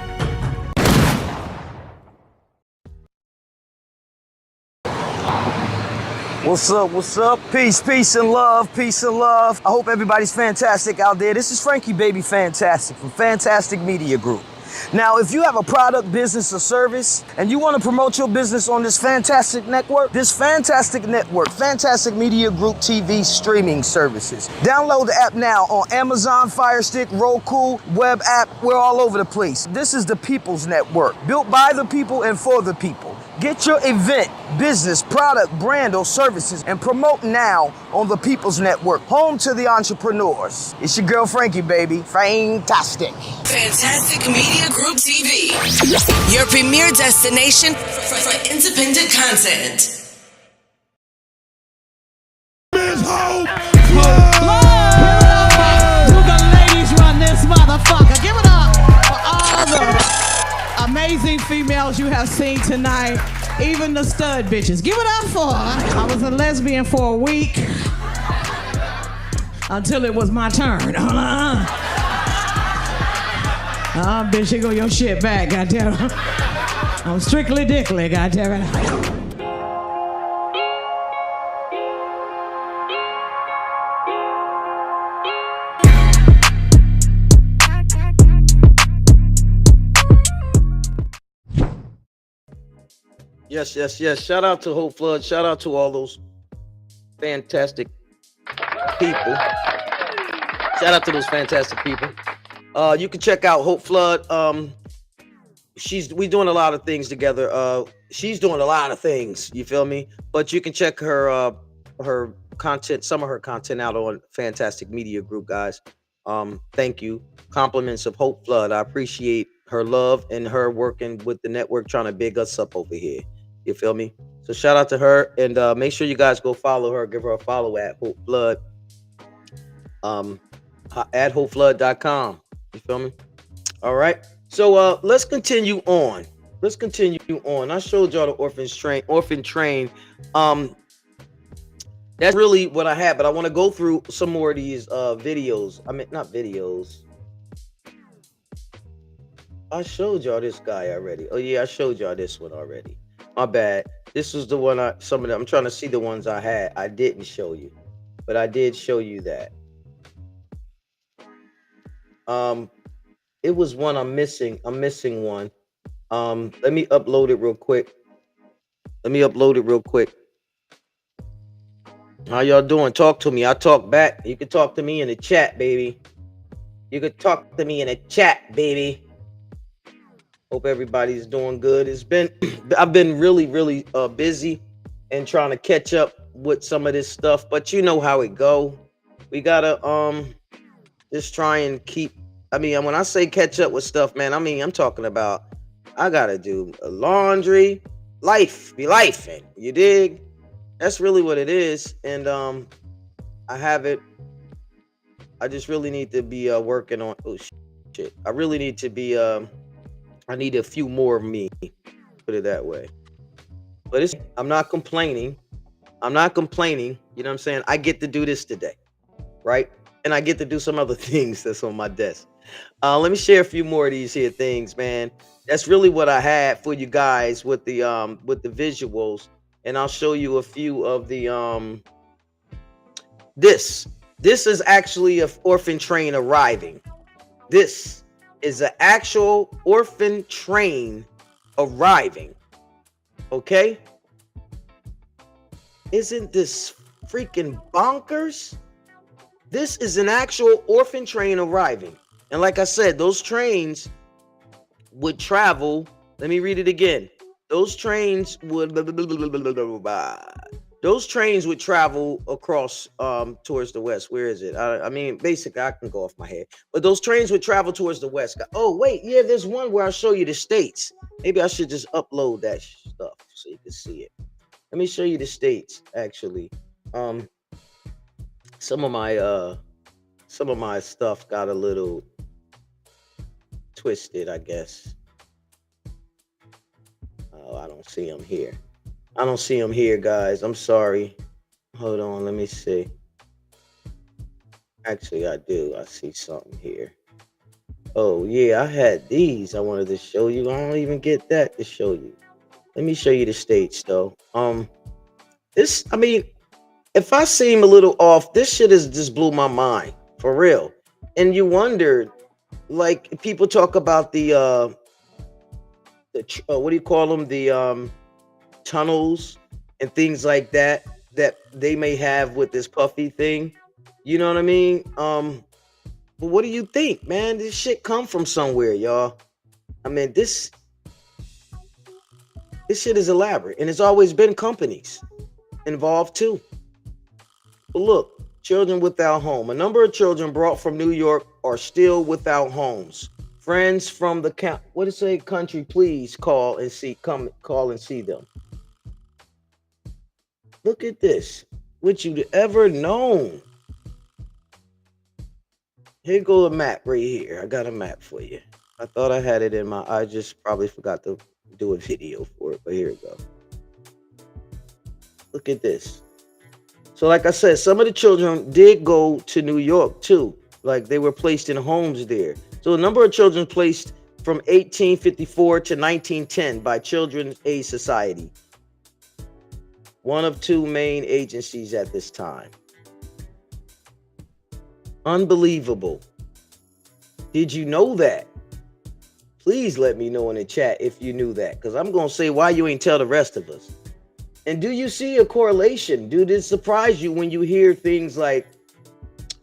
What's up? Peace and love. I hope everybody's fantastic out there. This is Frankie Baby Fantastic from Fantastic Media Group. Now, if you have a product, business, or service, and you want to promote your business on this fantastic network, Fantastic Media Group TV streaming services. Download the app now on Amazon, Fire Stick, Roku, web app. We're all over the place. This is the People's Network, built by the people and for the people. Get your event, business, product, brand, or services and promote now on the People's Network, home to the entrepreneurs. It's your girl Frankie, baby. Fantastic. Fantastic Media Group TV, your premier destination for independent content. Ladies run this motherfucker. Give it up for all the amazing females you have seen tonight, even the stud bitches. Give it up for her. I was a lesbian for a week until it was my turn. Bitch, you go your shit back, goddamn. I'm strictly dickly, goddamn it. Yes. Shout out to Hope Flood. Shout out to all those fantastic people. Shout out to those fantastic people. You can check out Hope Flood. We doing a lot of things together. She's doing a lot of things. You feel me? But you can check her content, some of her content out on Fantastic Media Group, guys. Thank you. Compliments of Hope Flood. I appreciate her love and her working with the network, trying to big us up over here. You feel me? So shout out to her, and make sure you guys go follow her. Give her a follow at Hope Flood. At hopeflood.com. You feel me? All right. So let's continue on. I showed y'all the Orphan Train. That's really what I had, but I want to go through some more of these videos. I mean, not videos. I showed y'all this guy already. Oh yeah, I showed y'all this one already. My bad. This was the one I'm trying to see the ones I didn't show you. but I did show you that. It was one I'm missing. I'm missing one. Let me upload it real quick. How y'all doing? Talk to me. I talk back. You can talk to me in the chat, baby. Hope everybody's doing good. I've been really busy and trying to catch up with some of this stuff, but you know how it go. We gotta just try and keep. I mean, when I say catch up with stuff, man, I mean I'm talking about I gotta do laundry, be lifing. You dig? That's really what it is, and I have it. I just really need to be working on. Oh shit! I really need to be. I need a few more of me. Put it that way. But I'm not complaining. You know what I'm saying? I get to do this today, right? And I get to do some other things that's on my desk. Let me share a few more of these here things, man. That's really what I had for you guys with the visuals. And I'll show you a few of the this is actually an orphan train arriving. This is an actual orphan train arriving. Okay? Isn't this freaking bonkers? This is an actual orphan train arriving. And like I said, those trains would travel. Let me read it again. Those trains would travel across towards the west. Where is it? I mean, basically, I can go off my head. But those trains would travel towards the west. Oh, wait. Yeah, there's one where I'll show you the states. Maybe I should just upload that stuff so you can see it. Let me show you the states, actually. Some of my stuff got a little twisted, I guess. Oh, I don't see them here. I don't see them here, guys. I'm sorry. Hold on, let me see. Actually, I do. I see something here. Oh, yeah, I had these I wanted to show you. I don't even get that to show you. Let me show you the states, though. I mean, if I seem a little off, this shit has just blew my mind, for real. And you wonder, like, people talk about the what do you call them? The tunnels and things like that they may have with this Puffy thing. You know what I mean? But what do you think, man? This shit come from somewhere, y'all. I mean, this shit is elaborate, and it's always been companies involved too. But look, children without home. A number of children brought from New York are still without homes. Friends from the country, please call and see them. Look at this. Would you ever known? Here go a map right here. I got a map for you. I thought I had it I just probably forgot to do a video for it, but here we go. Look at this. So like I said, some of the children did go to New York too. Like they were placed in homes there. So a number of children placed from 1854 to 1910 by Children's Aid Society, one of two main agencies at this time. Unbelievable. Did you know that? Please let me know in the chat if you knew that, because I'm going to say why you ain't tell the rest of us. And do you see a correlation? Did it surprise you when you hear things like,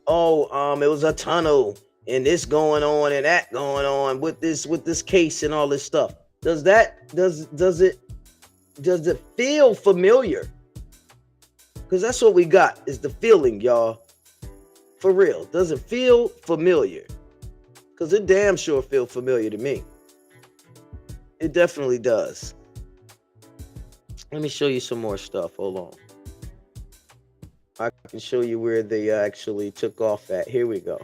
oh, it was a tunnel and this going on and that going on with this case and all this stuff? Does it feel familiar? Because that's what we got, is the feeling, y'all. For real. Does it feel familiar? Because it damn sure feels familiar to me. It definitely does. Let me show you some more stuff. Hold on. I can show you where they actually took off at. Here we go.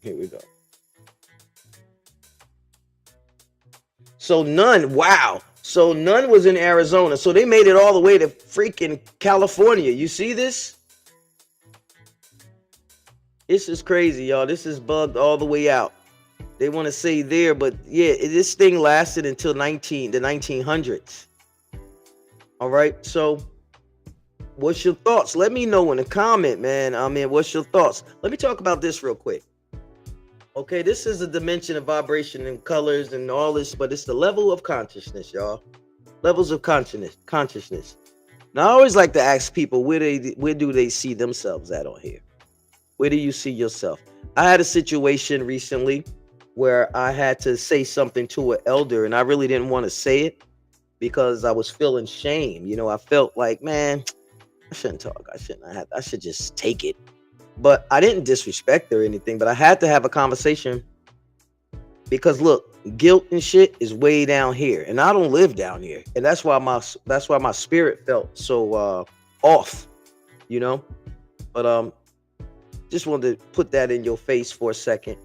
Here we go. So none, wow. So none was in Arizona. So they made it all the way to freaking California. You see this? This is crazy, y'all. This is bugged all the way out. They want to say there, but yeah, this thing lasted until the 1900s. All right. So what's your thoughts? Let me know in the comment, man. I mean, what's your thoughts? Let me talk about this real quick. Okay, this is a dimension of vibration and colors and all this, but it's the level of consciousness, y'all. Levels of consciousness. Now, I always like to ask people, where do they see themselves at on here? Where do you see yourself? I had a situation recently where I had to say something to an elder, and I really didn't want to say it because I was feeling shame. You know, I felt like, man, I shouldn't talk. I should just take it. But I didn't disrespect her or anything, but I had to have a conversation because look, guilt and shit is way down here, and I don't live down here, and that's why my spirit felt so off, you know. But just wanted to put that in your face for a second.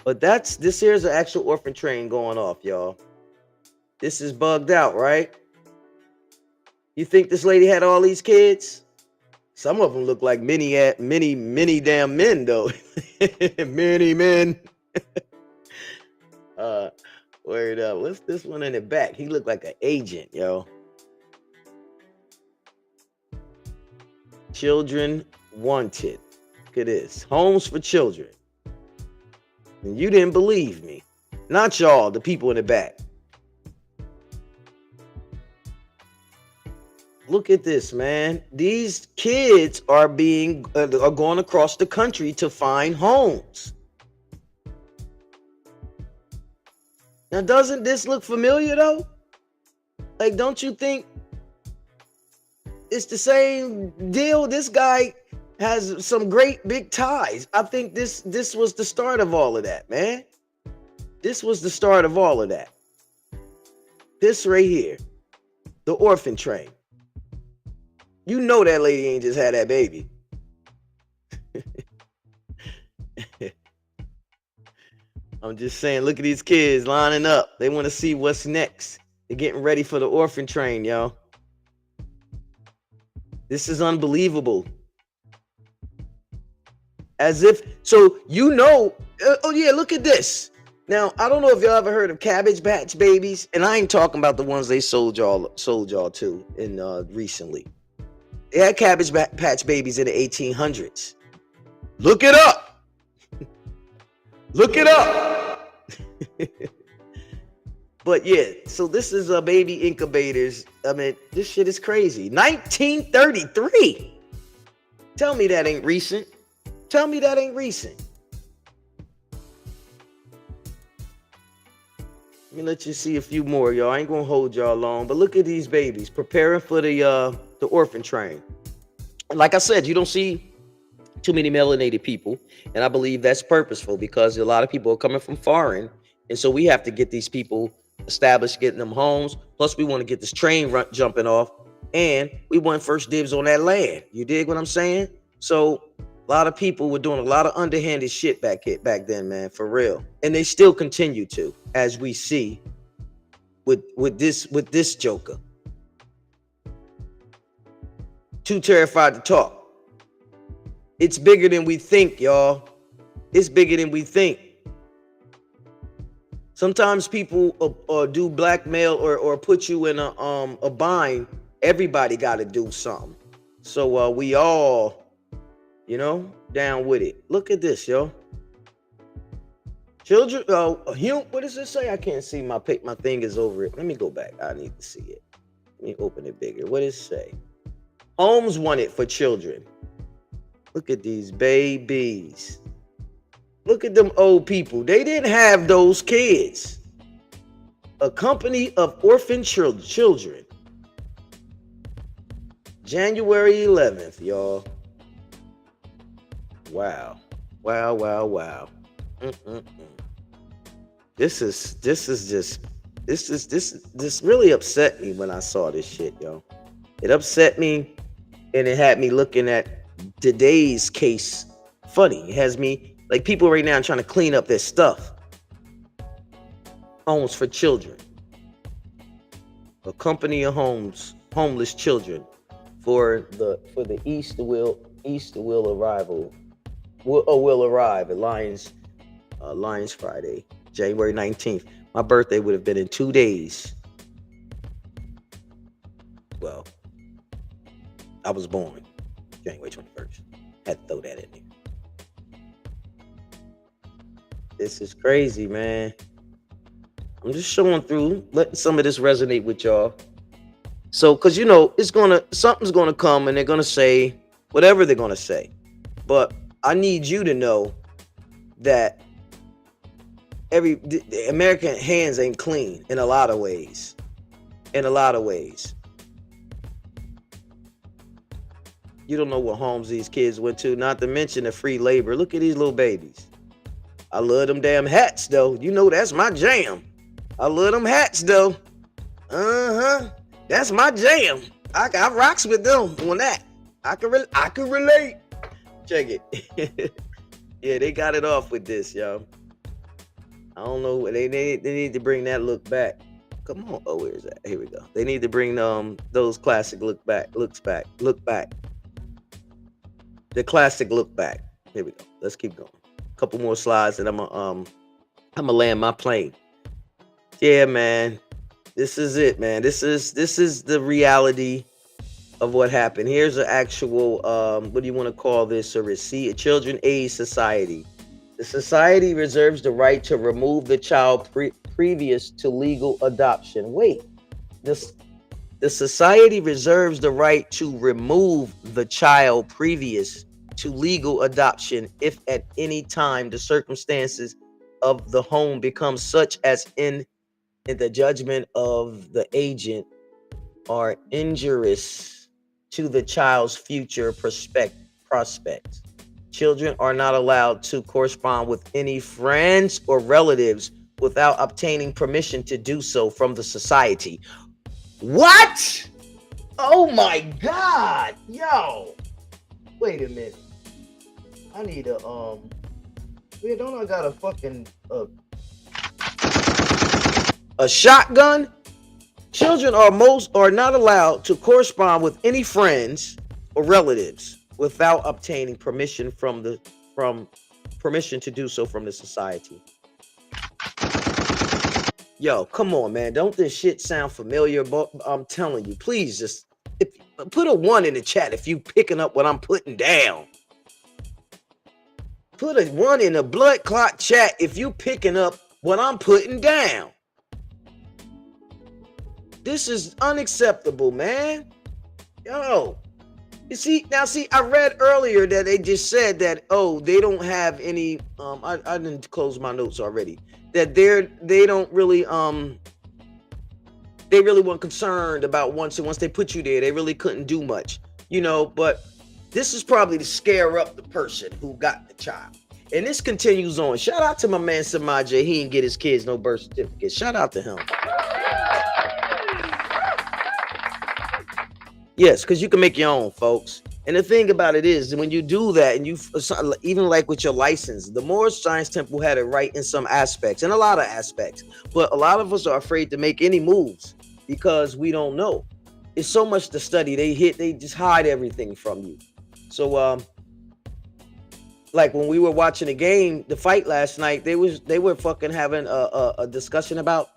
But this here's an actual orphan train going off, y'all. This is bugged out, right? You think this lady had all these kids? Some of them look like many damn men, though. Many men. Word up. What's this one in the back? He looked like an agent, yo. Children wanted. Look at this. Homes for children. And you didn't believe me. Not y'all, the people in the back. Look at this, man. These kids are going across the country to find homes. Now, doesn't this look familiar, though? Like, don't you think it's the same deal? This guy has some great big ties. I think this was the start of all of that, man. This was the start of all of that. This right here, the orphan train. You know that lady ain't just had that baby. I'm just saying, look at these kids lining up. They want to see what's next. They're getting ready for the orphan train, y'all. This is unbelievable. As if, so you know, oh yeah, look at this. Now, I don't know if y'all ever heard of Cabbage Patch Babies, and I ain't talking about the ones they sold y'all to in recently. They had Cabbage Patch Babies in the 1800s. Look it up. Look it up. But yeah, so this is baby incubators. I mean, this shit is crazy. 1933. Tell me that ain't recent. Tell me that ain't recent. Let me let you see a few more, y'all. I ain't gonna hold y'all long, but look at these babies preparing for the orphan train. And like I said, you don't see too many melanated people, and I believe that's purposeful because a lot of people are coming from foreign, and so we have to get these people established, getting them homes. Plus, we want to get this train jumping off, and we want first dibs on that land. You dig what I'm saying? So a lot of people were doing a lot of underhanded shit back then, man, for real, and they still continue to, as we see with this joker. Too terrified to talk. It's bigger than we think, y'all. It's bigger than we think. Sometimes people do blackmail or put you in a bind. Everybody got to do something. So we all, you know, down with it. Look at this, yo. Children, what does it say? I can't see. My thing is over it. Let me go back. I need to see it. Let me open it bigger. What does it say? Homes wanted for children. Look at these babies. Look at them old people. They didn't have those kids. A company of orphan children. January 11th, y'all. Wow. Wow, wow, wow. This really upset me when I saw this shit, yo. It upset me, and it had me looking at today's case funny. It has me, like, people right now trying to clean up their stuff. Homes for children. A company of homeless children for the Easter will arrive at Lions Friday, January 19th. My birthday would have been in 2 days. Well, I was born January 21st. Had to throw that in there. This is crazy, man. I'm just showing through, letting some of this resonate with y'all. So, because, you know, something's going to come and they're going to say whatever they're going to say. But I need you to know that the American hands ain't clean in a lot of ways. In a lot of ways. You don't know what homes these kids went to, not to mention the free labor. Look at these little babies. I love them damn hats, though. You know that's my jam. I love them hats, though. That's my jam. I rocks with them on that. I can relate. Check it. Yeah, they got it off with this, y'all. I don't know. They need to bring that look back. Come on. Oh, where is that? Here we go. They need to bring those classic looks back. The classic look back. Here we go. Let's keep going. A couple more slides and I'm gonna land my plane. Yeah, man. This is it, man. This is the reality of what happened. Here's an actual what do you want to call this? A receipt, a children aid society. The society reserves the right to remove the child previous to legal adoption. Wait, the society reserves the right to remove the child previous to legal adoption if at any time the circumstances of the home become such as in the judgment of the agent are injurious to the child's future prospects. Children are not allowed to correspond with any friends or relatives without obtaining permission to do so from the society. What? Oh my God. Yo. Wait a minute. I need a don't I got a fucking a shotgun? Children are not allowed to correspond with any friends or relatives without obtaining permission permission to do so from the society. Yo, come on, man. Don't this shit sound familiar? But I'm telling you, please just put a 1 in the chat if you picking up what I'm putting down. Put a 1 in the blood clot chat if you picking up what I'm putting down. This is unacceptable, man. Yo. I read earlier that they just said that, they don't have any, I didn't close my notes already, that they don't really, they really weren't concerned about once they put you there, they really couldn't do much, but this is probably to scare up the person who got the child. And this continues on. Shout out to my man Samaje. He didn't get his kids no birth certificate. Shout out to him. Yes, because you can make your own, folks. And the thing about it is, when you do that, and you even like with your license, the Moorish Science Temple had it right in some aspects, in a lot of aspects. But a lot of us are afraid to make any moves because we don't know. It's so much to study. They just hide everything from you. So, like when we were watching the game, the fight last night, they were fucking having a discussion about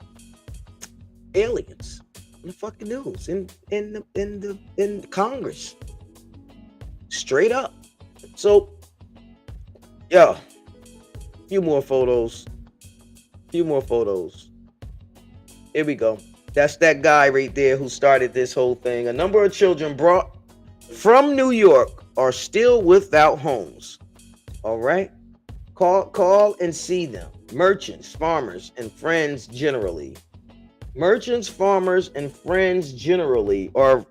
aliens. In the fucking news, in Congress, straight up. So, yo, few more photos. Here we go. That's that guy right there who started this whole thing. A number of children brought from New York are still without homes. All right, call and see them. Merchants, farmers, and friends generally. Merchants, farmers, and friends generally are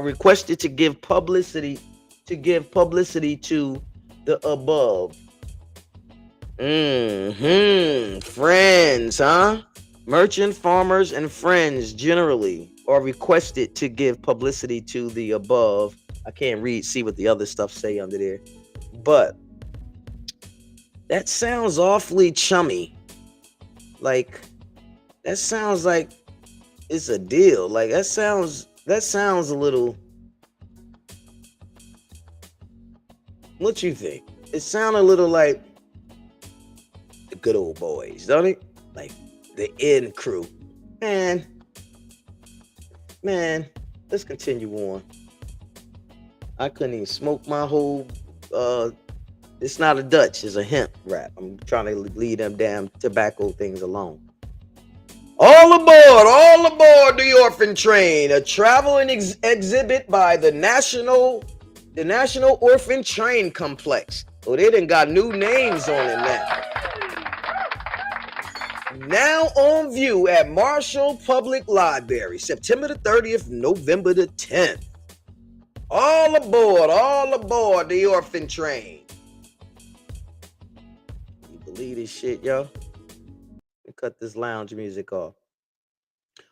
requested to give publicity to the above. Friends, huh? Merchant, farmers, and friends generally are requested to give publicity to the above. I can't see what the other stuff say under there, but that sounds awfully chummy. Like, that sounds like it's a deal. Like, that sounds a little. What you think? It sounds a little like the good old boys, don't it? Like the in crew. Man, let's continue on. I couldn't even smoke my whole. It's not a Dutch, it's a hemp wrap. I'm trying to leave them damn tobacco things alone. All aboard the Orphan Train, a traveling exhibit by the National Orphan Train Complex. Oh, they done got new names on it now. Now on view at Marshall Public Library, September the 30th, November the 10th. All aboard the Orphan Train. You believe this shit, yo? Cut this lounge music off.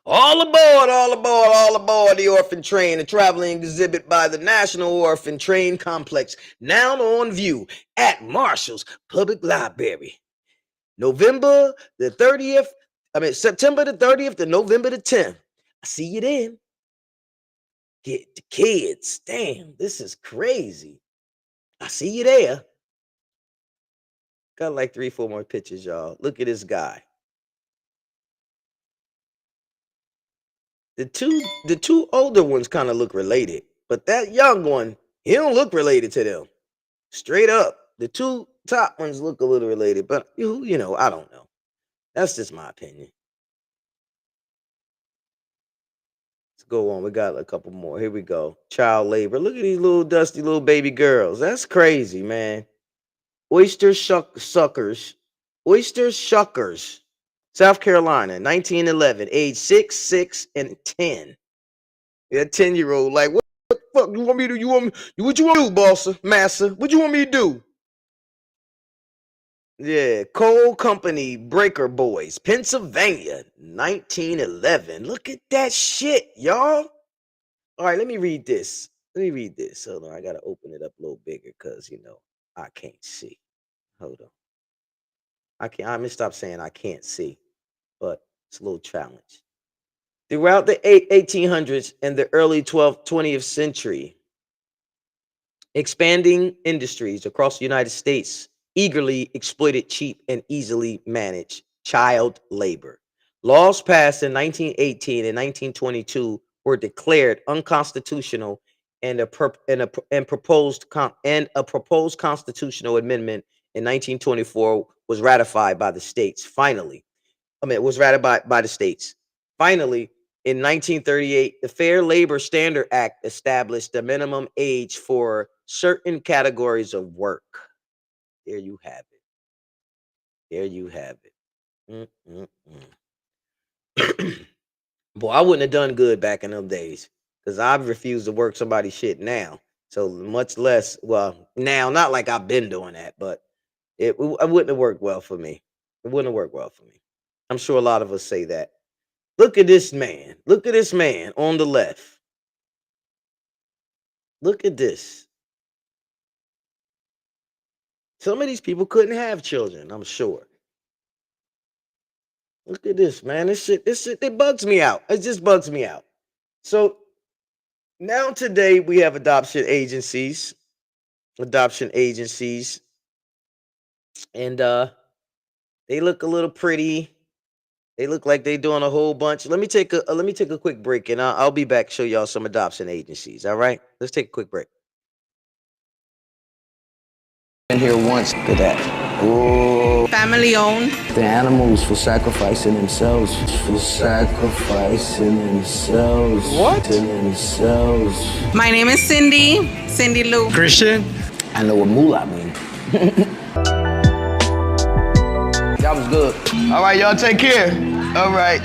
All aboard the Orphan Train, a traveling exhibit by the National Orphan Train Complex, now on view at Marshall's Public Library. September the 30th to November the 10th. I see you then. Get the kids. Damn, this is crazy. I see you there. Got like 3-4 more pictures, y'all. Look at this guy. The two older ones kind of look related, but that young one, he don't look related to them. Straight up. The two top ones look a little related, but you know, I don't know. That's just my opinion. Let's go on. We got a couple more. Here we go. Child labor. Look at these little dusty little baby girls. That's crazy, man. Oyster Shuckers, South Carolina, 1911, age 6, 6, and 10. Yeah, 10-year-old. Like, what the fuck you want me to do? What you want to do, bossa, massa? What you want me to do? Yeah, Coal Company Breaker Boys, Pennsylvania, 1911. Look at that shit, y'all. All right, let me read this. Hold on, I gotta open it up a little bigger because you know I can't see. Hold on. I'm gonna stop saying I can't see, but it's a little challenge. Throughout the 1800s and the early 20th century, expanding industries across the United States eagerly exploited cheap and easily managed child labor. Laws passed in 1918 and 1922 were declared unconstitutional, and a proposed constitutional amendment in 1924 was ratified by the states. Finally, in 1938, the Fair Labor Standard Act established a minimum age for certain categories of work. There you have it. Boy, I wouldn't have done good back in them days because I've refused to work somebody's shit now. So much less, well, now, not like I've been doing that, but it wouldn't have worked well for me. It wouldn't have worked well for me. I'm sure a lot of us say that. Look at this man. Look at this man on the left. Look at this. Some of these people couldn't have children, I'm sure. Look at this, man. This shit, it bugs me out. It just bugs me out. So now today we have adoption agencies. And they look a little pretty. They look like they're doing a whole bunch. Let me take a quick break, and I'll be back to show y'all some adoption agencies. All right, let's take a quick break. Been here once. Look at that. Oh. Family owned. The animals for sacrificing themselves. What? To themselves. My name is Cindy Lou. Christian. I know what moolah means. That was good. All right, y'all take care. All right.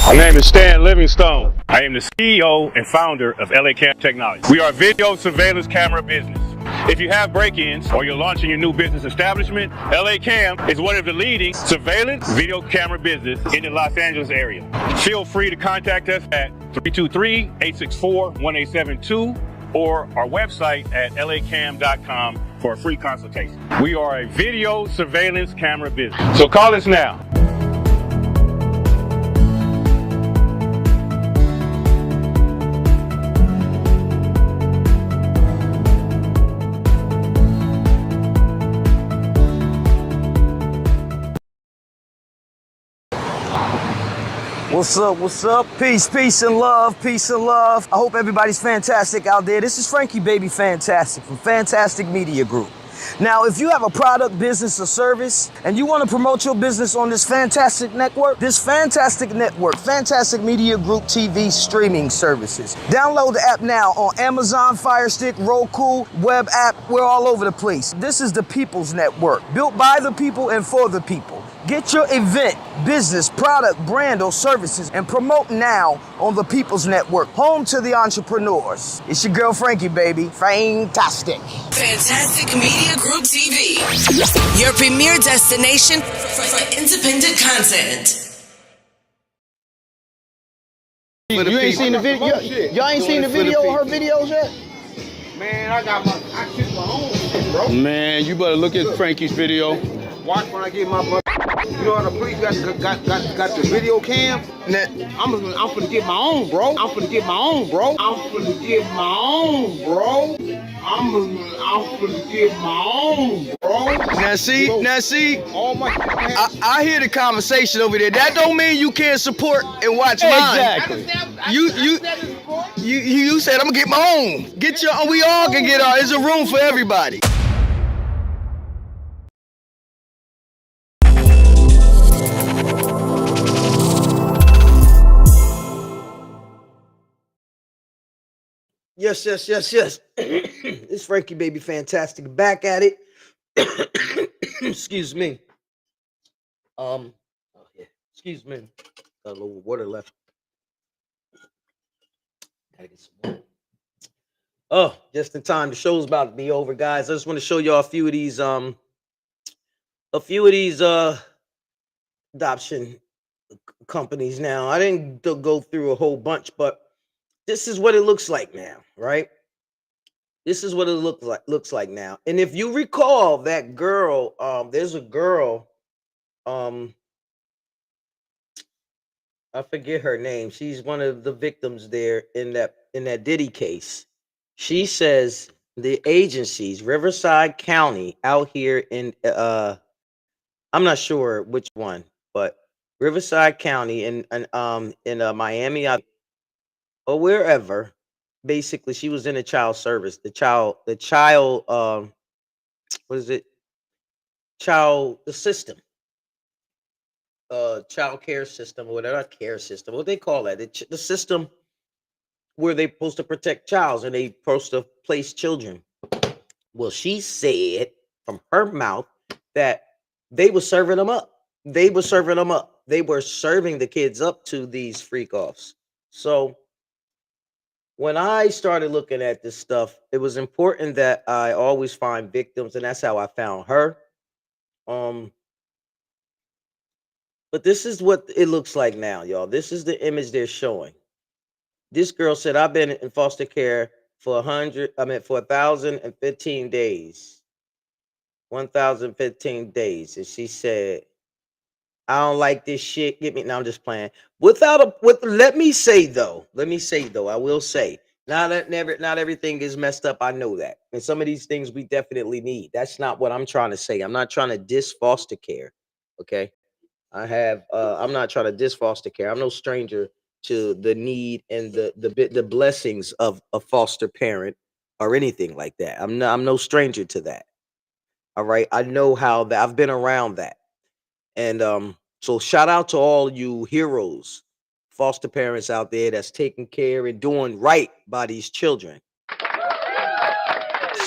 My name is Stan Livingstone. I am the CEO and founder of LA Cam Technology. We are a video surveillance camera business. If you have break-ins or you're launching your new business establishment, LA Cam is one of the leading surveillance video camera business in the Los Angeles area. Feel free to contact us at 323-864-1872 or our website at lacam.com for a free consultation. We are a video surveillance camera business. So call us now. What's up? What's up? Peace, peace, and love. Peace and love. I hope everybody's fantastic out there. This is Frankie Baby Fantastic from Fantastic Media Group. Now, if you have a product, business, or service, and you want to promote your business on this fantastic network, Fantastic Media Group TV streaming services. Download the app now on Amazon, Fire Stick, Roku, web app. We're all over the place. This is the People's Network, built by the people and for the people. Get your event, business, product, brand, or services and promote now on the People's Network, home to the entrepreneurs. It's your girl Frankie, baby. Fantastic. Fantastic Media Group TV, your premier destination for independent content. You ain't seen the video? Y'all ain't seen the video of her videos yet? Man, I kick my own shit, bro. Man, you better look at Frankie's video. Watch when I get my butt. You know how the police got the video cam? I'm finna get my own, bro. I'm finna get my own, bro. I'm finna get my own, bro. I'm finna get my own, bro. Now see, all my I hear the conversation over there. That don't mean you can't support and watch mine. Exactly. You said I'm gonna get my own. Get your, we all can get our. There's a room for everybody. Yes. It's Frankie Baby Fantastic back at it. Excuse me. Excuse me. Got a little water left. Gotta get some water. Oh, just in time. The show's about to be over, guys. I just want to show y'all a few of these adoption companies now. I didn't go through a whole bunch, but this is what it looks like now, right? This is what it looks like now. And if you recall that girl, there's a girl, I forget her name. She's one of the victims there in that Diddy case. She says the agencies, Riverside County out here in I'm not sure which one, but Riverside County in Miami or wherever, basically she was in a child service, the system, child care system, or whatever, care system, what they call that, the system where they're supposed to protect childs and they supposed to place children. Well, she said from her mouth that they were serving them up. They were serving the kids up to these freak offs. So when I started looking at this stuff, it was important that I always find victims, and that's how I found her. But this is what it looks like now, y'all. This is the image they're showing. This girl said, I've been in foster care for 1,015 days. 1,015 days. And she said, I don't like this shit. Get me. Now I'm just playing. Let me say though, I will say, not everything is messed up. I know that. And some of these things we definitely need. That's not what I'm trying to say. I'm not trying to diss foster care. Okay. I'm not trying to diss foster care. I'm no stranger to the need and the blessings of a foster parent or anything like that. I'm no stranger to that. All right. I know how that, I've been around that. And so shout out to all you heroes, foster parents out there that's taking care and doing right by these children.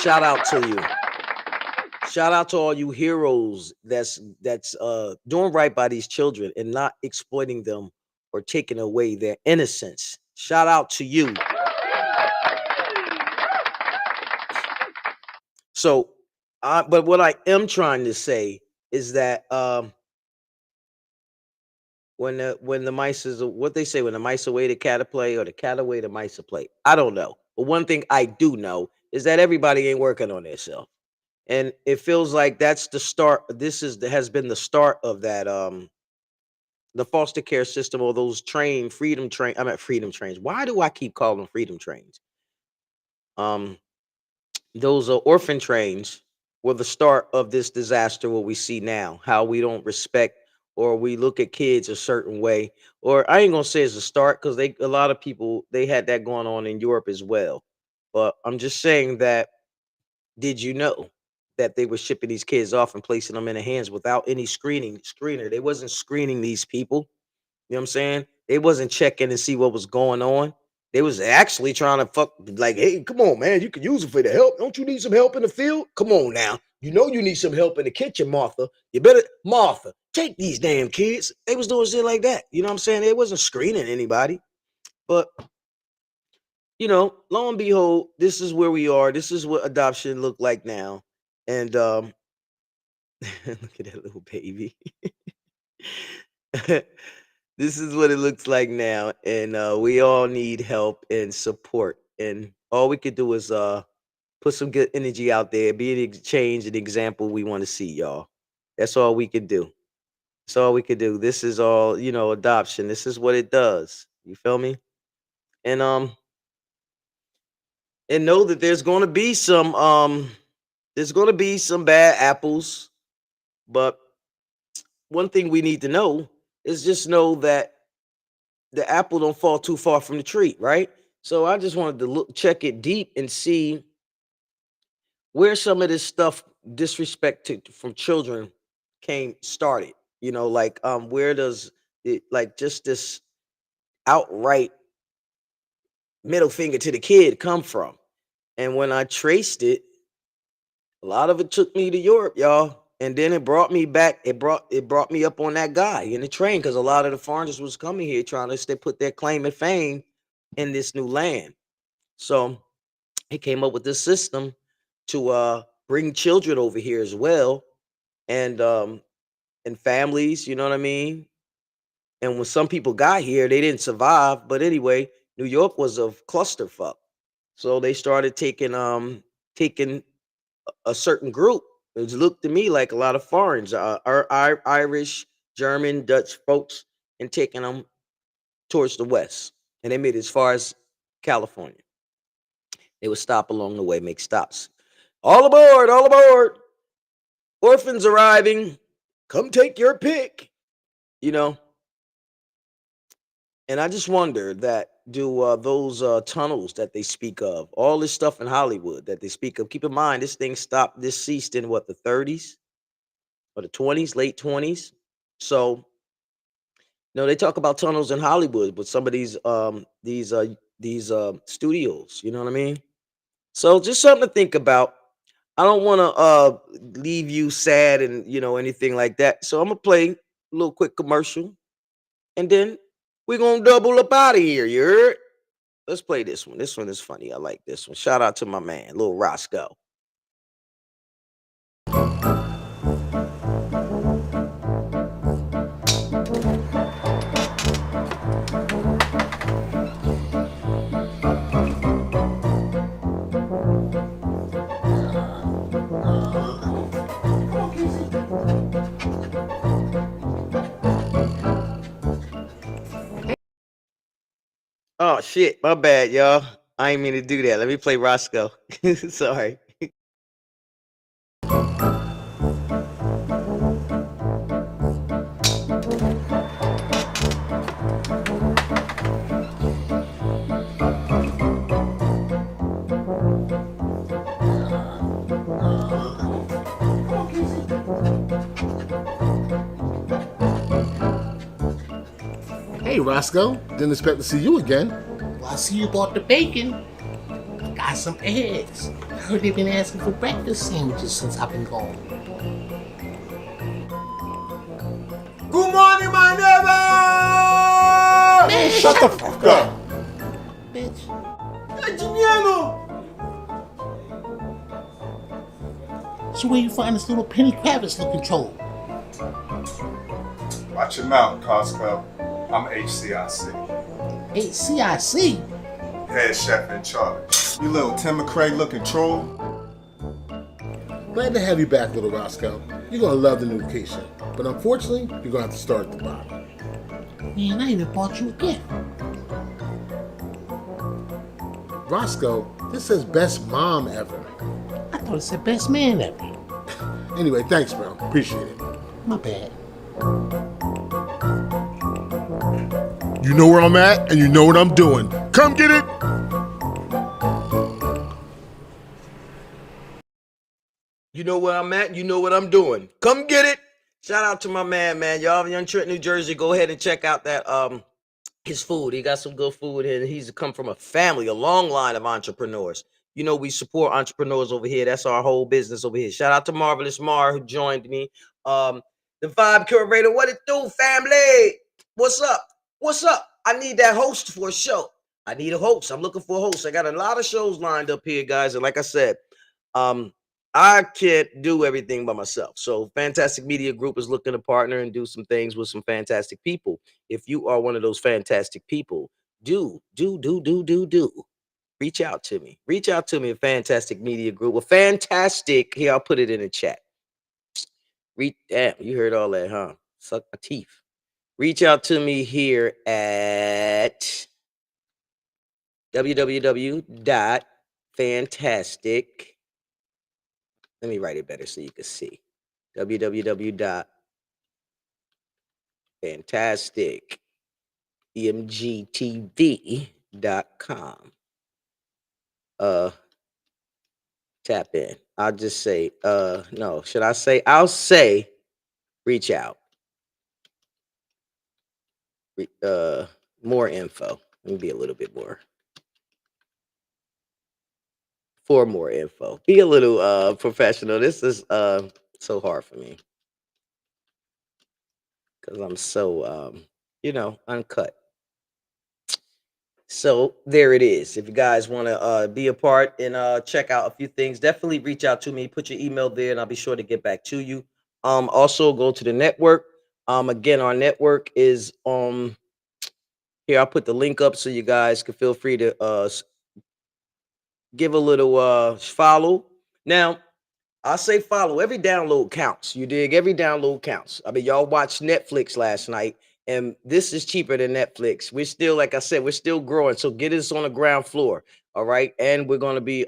Shout out to you. Shout out to all you heroes that's doing right by these children and not exploiting them or taking away their innocence. Shout out to you. So, but what I am trying to say is that when the mice is what they say, when the mice away the cat play or the cat away the mice play. I don't know. But one thing I do know is that everybody ain't working on themselves. And it feels like that's the start. Has been the start of that the foster care system, or those freedom trains. Why do I keep calling them freedom trains? Those orphan trains were the start of this disaster, what we see now, how we don't respect or we look at kids a certain way. Or I ain't gonna say it's a start because a lot of people they had that going on in Europe as well. But I'm just saying that did you know that they were shipping these kids off and placing them in the hands without any screener? They wasn't screening these people. You know what I'm saying? They wasn't checking to see what was going on. They was actually trying to fuck like, hey, come on, man, you can use it for the help. Don't you need some help in the field? Come on now. You know you need some help in the kitchen, Martha. You better, Martha, take these damn kids. They was doing shit like that. You know what I'm saying? They wasn't screening anybody. But you know, lo and behold, this is where we are. This is what adoption look like now. And look at that little baby. This is what it looks like now. And we all need help and support. And all we could do is put some good energy out there, be an change, an example we want to see, y'all. That's all we could do. That's all we could do. This is all, you know, adoption. This is what it does. You feel me? And know that there's going to be some bad apples, but one thing we need to know is just know that the apple don't fall too far from the tree, right? So I just wanted to check it deep and see where some of this stuff disrespect from children started. You know, like where does it, like, just this outright middle finger to the kid come from? And when I traced it, a lot of it took me to Europe, y'all. And then it brought me back. It brought me up on that guy in the train, because a lot of the foreigners was coming here trying to put their claim and fame in this new land. So he came up with this system to bring children over here as well, and families, you know what I mean? And when some people got here, they didn't survive. But anyway, New York was a clusterfuck. So they started taking a certain group. It looked to me like a lot of foreigners, Irish, German, Dutch folks, and taking them towards the west. And they made it as far as California. They would stop along the way, make stops. All aboard, all aboard. Orphans arriving. Come take your pick. You know. And I just wonder that do those tunnels that they speak of, all this stuff in Hollywood that they speak of, keep in mind this thing ceased in what, the 30s or the 20s, late 20s. So, you know, they talk about tunnels in Hollywood with some of these studios, you know what I mean? So just something to think about. I don't want to leave you sad and, you know, anything like that. So I'm going to play a little quick commercial, and then we're going to double up out of here, you heard? Let's play this one. This one is funny. I like this one. Shout out to my man, Lil Roscoe. Oh, shit. My bad, y'all. I ain't mean to do that. Let me play Roscoe. Sorry. Hey, Roscoe. Didn't expect to see you again. Well, I see you bought the bacon. Got some eggs. I heard they've been asking for breakfast sandwiches since I've been gone. Good morning, my neighbor! Man, Shut the fuck up. Bitch. So where you find this little Penny Kravitz looking troll? Watch your mouth, Costco. I'm HCIC. HCIC? Head chef in charge. You little Tim McRae looking troll. Glad to have you back, little Roscoe. You're gonna love the new location, but unfortunately, you're gonna have to start at the bottom. Man, I even bought you a gift. Roscoe, this says best mom ever. I thought it said best man ever. Anyway, thanks, bro. Appreciate it. My bad. You know where I'm at, and you know what I'm doing. Come get it. You know where I'm at, you know what I'm doing. Come get it. Shout out to my man, y'all in Trent, New Jersey. Go ahead and check out that his food. He got some good food, and he's come from a family, a long line of entrepreneurs. You know, we support entrepreneurs over here. That's our whole business over here. Shout out to Marvelous Mar, who joined me. The Vibe Curator. What it do, family? What's up? What's up? I need that host for a show. I need a host. I'm looking for a host. I got a lot of shows lined up here, guys. And like I said, I can't do everything by myself. So Fantastic Media Group is looking to partner and do some things with some fantastic people. If you are one of those fantastic people, do reach out to me. Reach out to me at Fantastic Media Group. Well, fantastic. Here, I'll put it in the chat. Damn, you heard all that, huh? Suck my teeth. Reach out to me here at www.fantastic. Let me write it better so you can see. www.fantasticemgtv.com. Tap in. I'll just say, no, should I say? I'll say, reach out. More info. Let me be a little bit more. For more info. Be a little professional. This is so hard for me. Because I'm so uncut. So there it is. If you guys want to be a part and check out a few things, definitely reach out to me. Put your email there, and I'll be sure to get back to you. Also go to the network. Again, our network is here. I'll put the link up so you guys can feel free to give a little follow. Now, I say follow. Every download counts. You dig? Every download counts. I mean, y'all watched Netflix last night, and this is cheaper than Netflix. We're still, like I said, we're still growing. So get us on the ground floor. All right. And we're going to be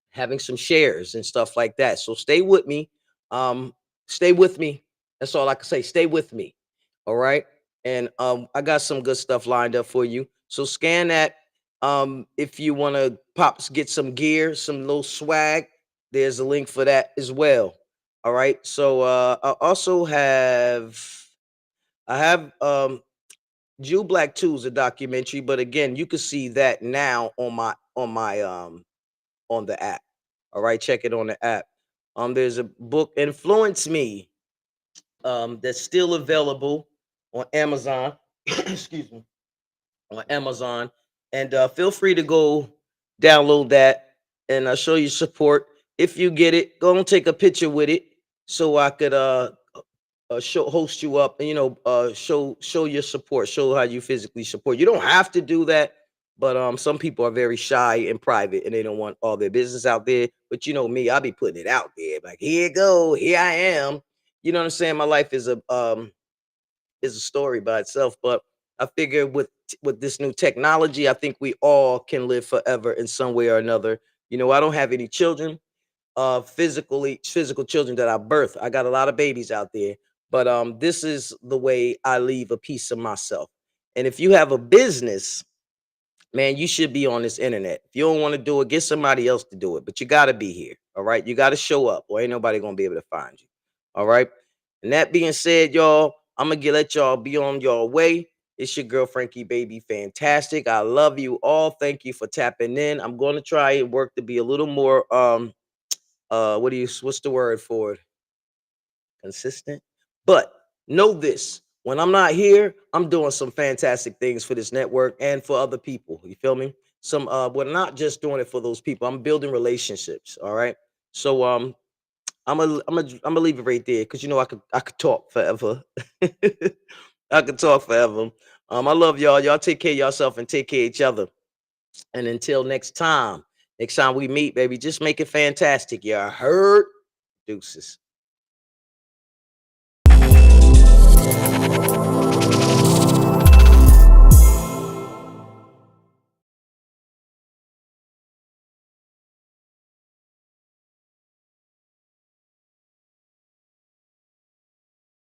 having some shares and stuff like that. So stay with me. Stay with me. That's all I can say. Stay with me. All right. And I got some good stuff lined up for you. So scan that. If you want to get some gear, some little swag, there's a link for that as well. All right. So I also have Jew Black 2 is a documentary, but again, you can see that now on the app. All right, check it on the app. There's a book, Influence Me, that's still available on Amazon. Excuse me, on Amazon, and feel free to go download that and show your support. If you get it, go and take a picture with it so I could host you up and show your support, show how you physically support. You don't have to do that, but some people are very shy and private and they don't want all their business out there. But you know me, I'll be putting it out there, like, here you go, here I am. You know what I'm saying? My life is a story by itself, but I figure with this new technology, I think we all can live forever in some way or another. You know, I don't have any children, physical children that I birth. I got a lot of babies out there, but this is the way I leave a piece of myself. And if you have a business, man, you should be on this internet. If you don't want to do it, get somebody else to do it, but you got to be here. All right. You got to show up, or ain't nobody going to be able to find you. All right. And that being said, y'all, I'm going to let y'all be on your way. It's your girl, Frankie Baby Fantastic. I love you all. Thank you for tapping in. I'm going to try and work to be a little more, what's the word for it? Consistent. But know this, when I'm not here, I'm doing some fantastic things for this network and for other people. You feel me? We're not just doing it for those people. I'm building relationships. All right. So I'm gonna leave it right there because I could talk forever. I could talk forever. I love y'all. Y'all take care of yourself and take care of each other. And until next time we meet, baby, just make it fantastic. Y'all heard? Deuces.